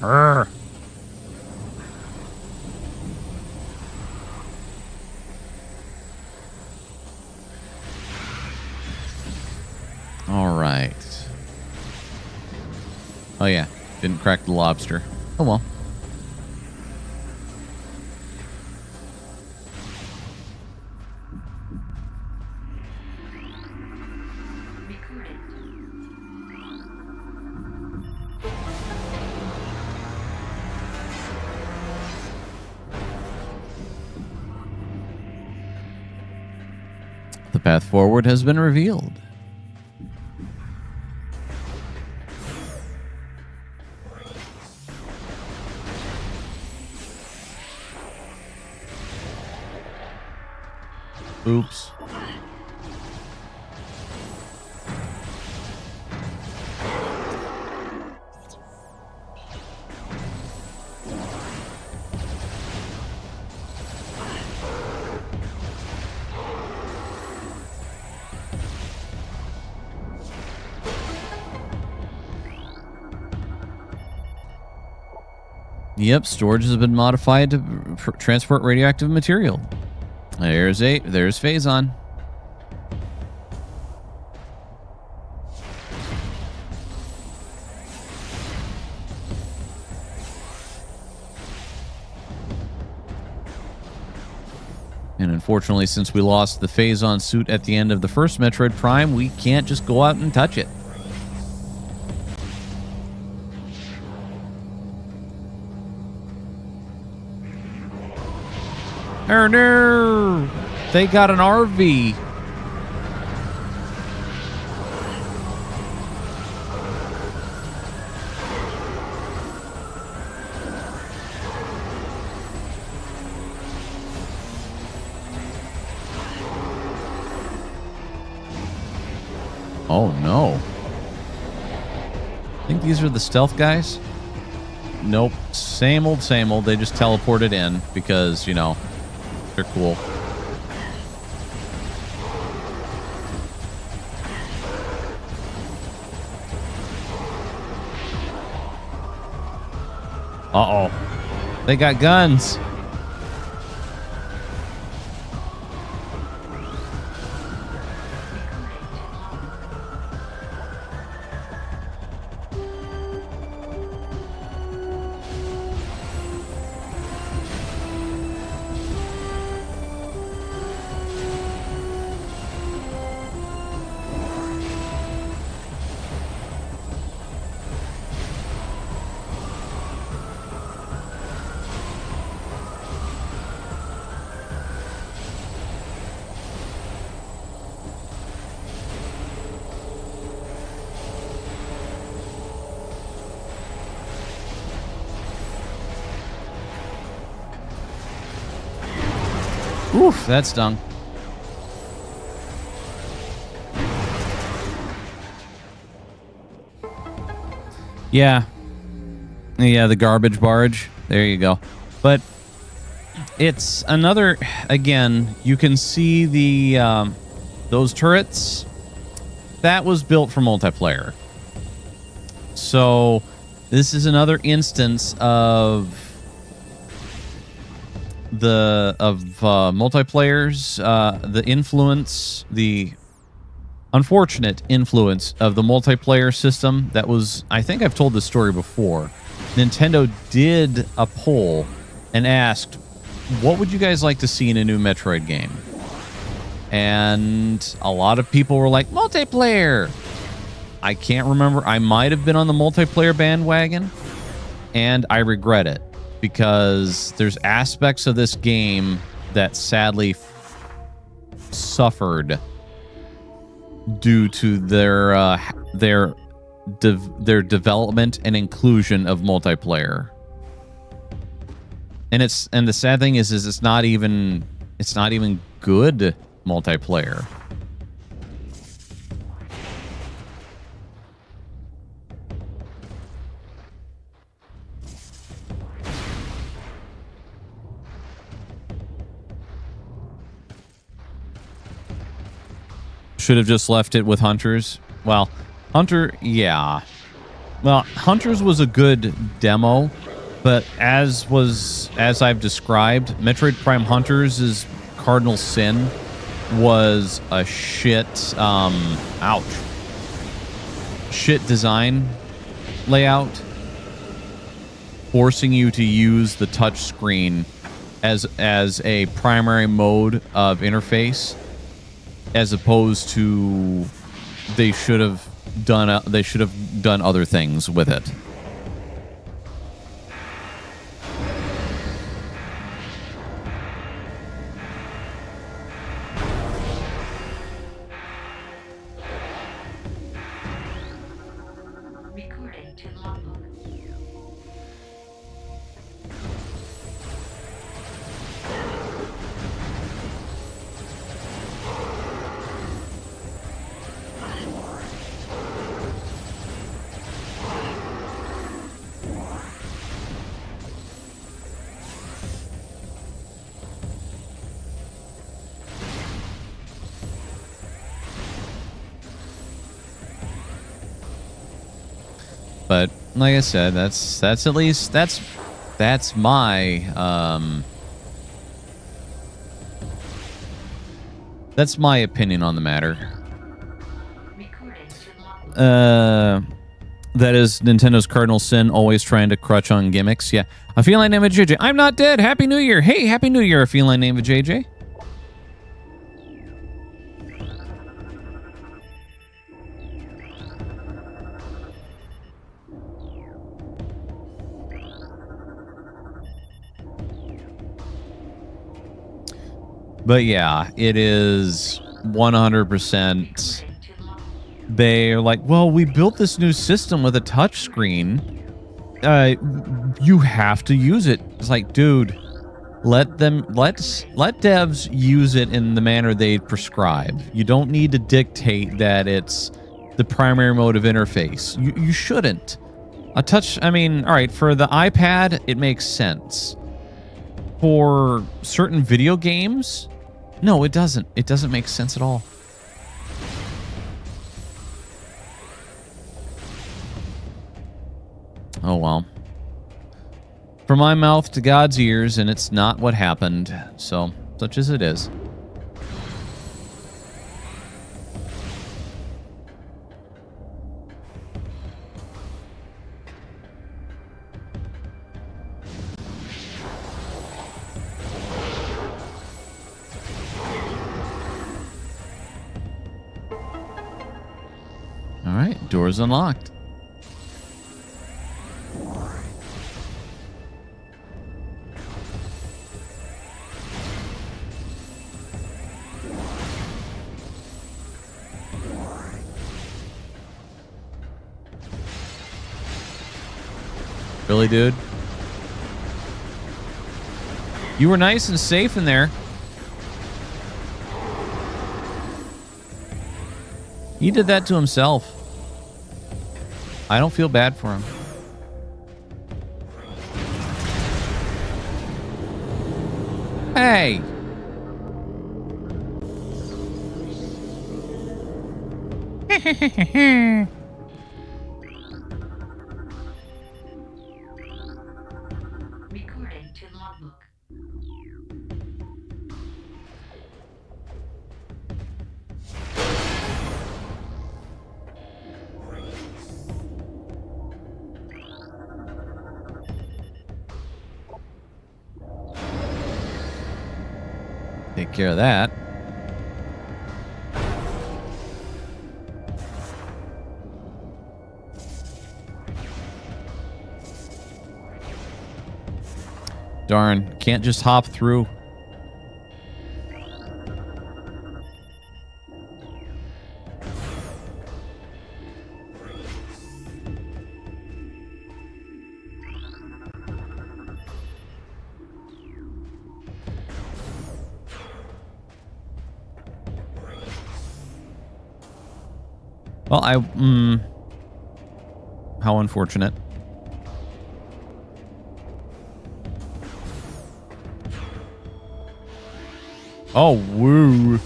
Urgh. All right. Oh, yeah. Didn't crack the lobster. Oh, well. The path forward has been revealed. Oops. Yep, storage has been modified to transport radioactive material. There's Phazon. And unfortunately, since we lost the Phazon suit at the end of the first Metroid Prime, we can't just go out and touch it. Oh no! They got an RV. Oh no. I think these are the stealth guys. Nope. Same old, same old. They just teleported in because, you know, they're cool. Uh-oh. They got guns. Oof, that stung. Yeah. Yeah, the garbage barge. There you go. But it's another, again, you can see the those turrets that was built for multiplayer. So this is another instance of multiplayers, the unfortunate influence of the multiplayer system that was, I think I've told this story before. Nintendo did a poll and asked, what would you guys like to see in a new Metroid game? And a lot of people were like, multiplayer. I can't remember. I might have been on the multiplayer bandwagon, and I regret it because there's aspects of this game that sadly suffered due to their development and inclusion of multiplayer. And the sad thing is it's not even good multiplayer. Should have just left it with Hunters. Well, yeah. Well, Hunters was a good demo, but as I've described, Metroid Prime Hunters' cardinal sin was a shit design layout, forcing you to use the touch screen as a primary mode of interface, as opposed to they should have done other things with it. Recording to logbook. But like I said, that's at least that's my that's my opinion on the matter. Recording to logbook. That is Nintendo's cardinal sin, always trying to crutch on gimmicks. Yeah. A feline named JJ. I'm not dead. Happy New Year. Hey, Happy New Year, a feline named JJ. But yeah, it is 100%. They're like, well, we built this new system with a touch screen. You have to use it. It's like, dude, let devs use it in the manner they prescribe. You don't need to dictate that it's the primary mode of interface. You shouldn't. A touch, I mean, all right, for the iPad, it makes sense. For certain video games, no, it doesn't. It doesn't make sense at all. Oh, well. From my mouth to God's ears, and it's not what happened. So, such as it is. All right, doors unlocked. Really, dude? You were nice and safe in there. He did that to himself. I don't feel bad for him. Hey! Recording to logbook. Take care of that. Darn, can't just hop through. Well, how unfortunate. Oh, woo.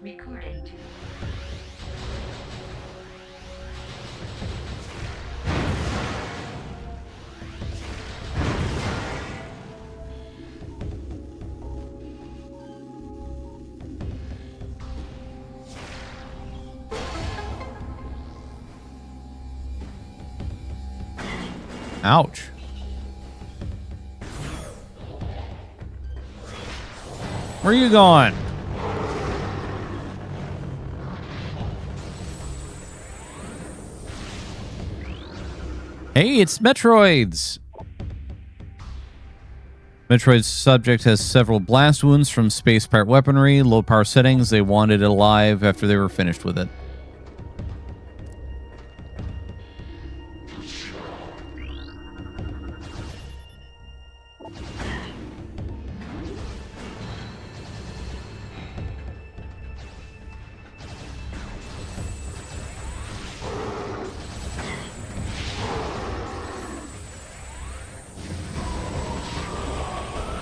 Recording to Ouch. Where are you going? Hey, it's Metroids. Metroid's subject has several blast wounds from space part weaponry, low power settings. They wanted it alive after they were finished with it.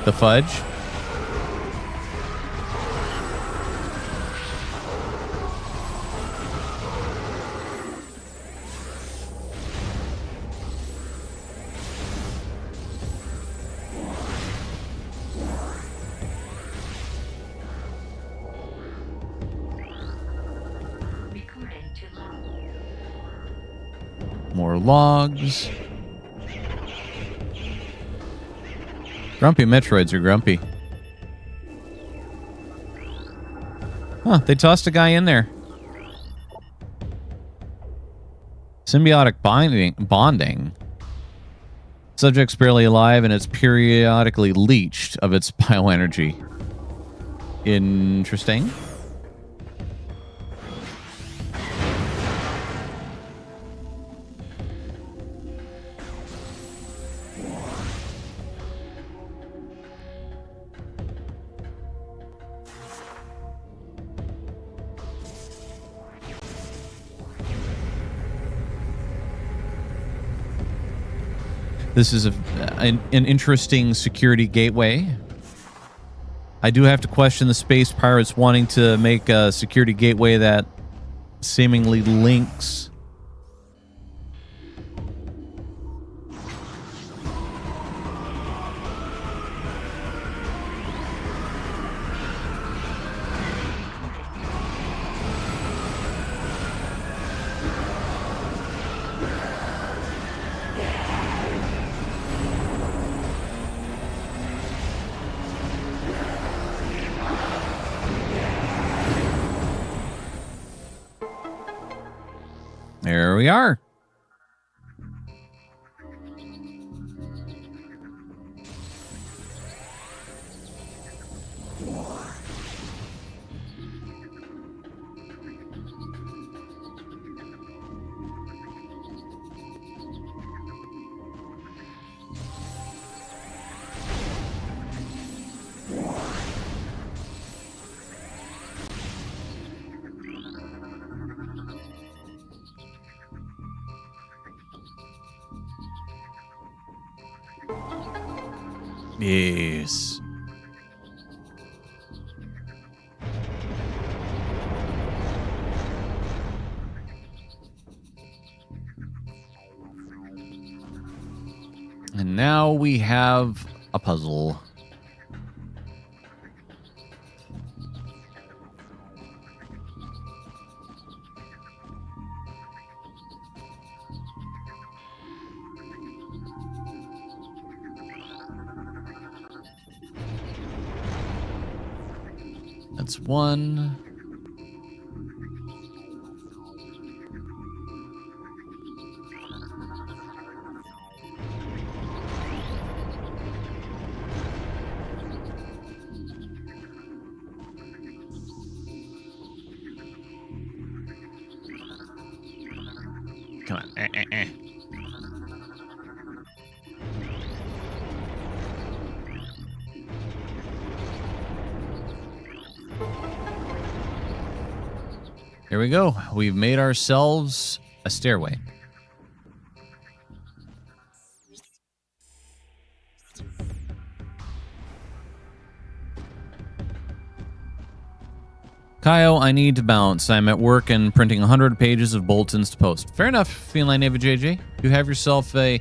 The fudge. recording to log. More logs. Grumpy Metroids are grumpy. Huh, they tossed a guy in there. Symbiotic bonding. Subject's barely alive and it's periodically leached of its bioenergy. Interesting. This is an interesting security gateway. I do have to question the space pirates wanting to make a security gateway that seemingly links. There we are. Yes. now we have a puzzle. That's one. Come on. Here we go. We've made ourselves a stairway. Kaio, I need to bounce. I'm at work and printing 100 pages of bulletins to post. Fair enough, Feline Ava JJ. You have yourself a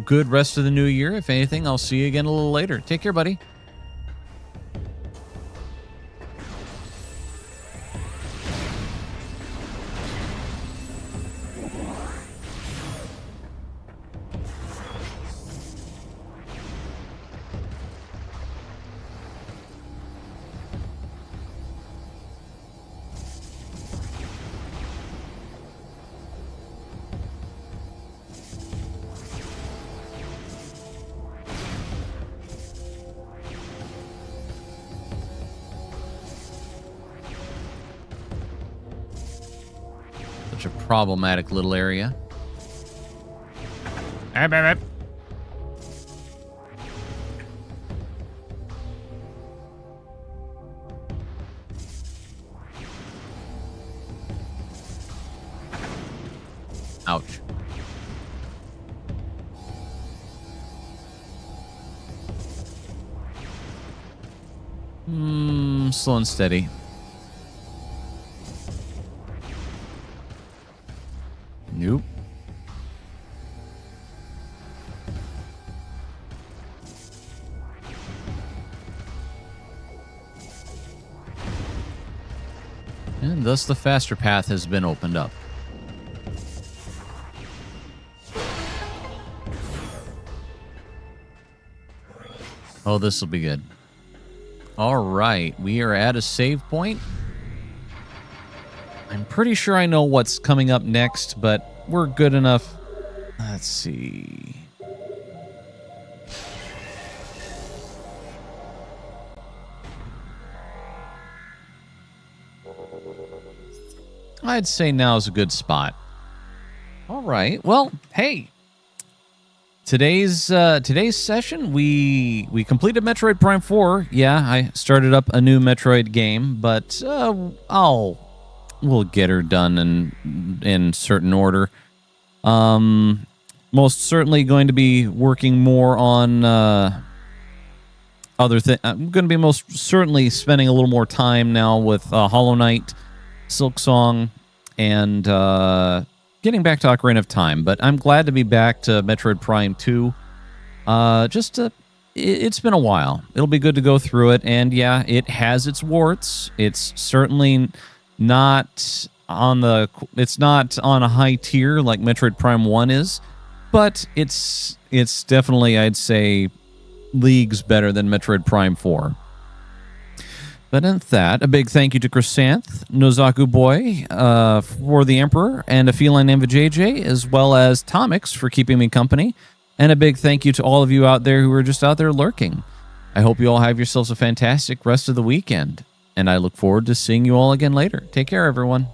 good rest of the new year. If anything, I'll see you again a little later. Take care, buddy. Such a problematic little area. Ouch. Slow and steady. Nope. And thus the faster path has been opened up. Oh, this will be good. All right, we are at a save point. I'm pretty sure I know what's coming up next, but we're good enough. Let's see. I'd say now is a good spot. All right. Well, hey. Today's session, we completed Metroid Prime 4. Yeah, I started up a new Metroid game, but we'll get her done in certain order. Most certainly going to be working more on other things. I'm going to be most certainly spending a little more time now with Hollow Knight, Silk Song, and getting back to Ocarina of Time. But I'm glad to be back to Metroid Prime 2. It's been a while. It'll be good to go through it, and yeah, it has its warts. It's certainly not on a high tier like Metroid Prime 1 is, but it's definitely, I'd say, leagues better than Metroid Prime 4. But in that, a big thank you to Chrysanth, Nozaku Boy, for the Emperor, and a Feline Ava JJ, as well as Tomix for keeping me company. And a big thank you to all of you out there who are just out there lurking. I hope you all have yourselves a fantastic rest of the weekend, and I look forward to seeing you all again later. Take care, everyone.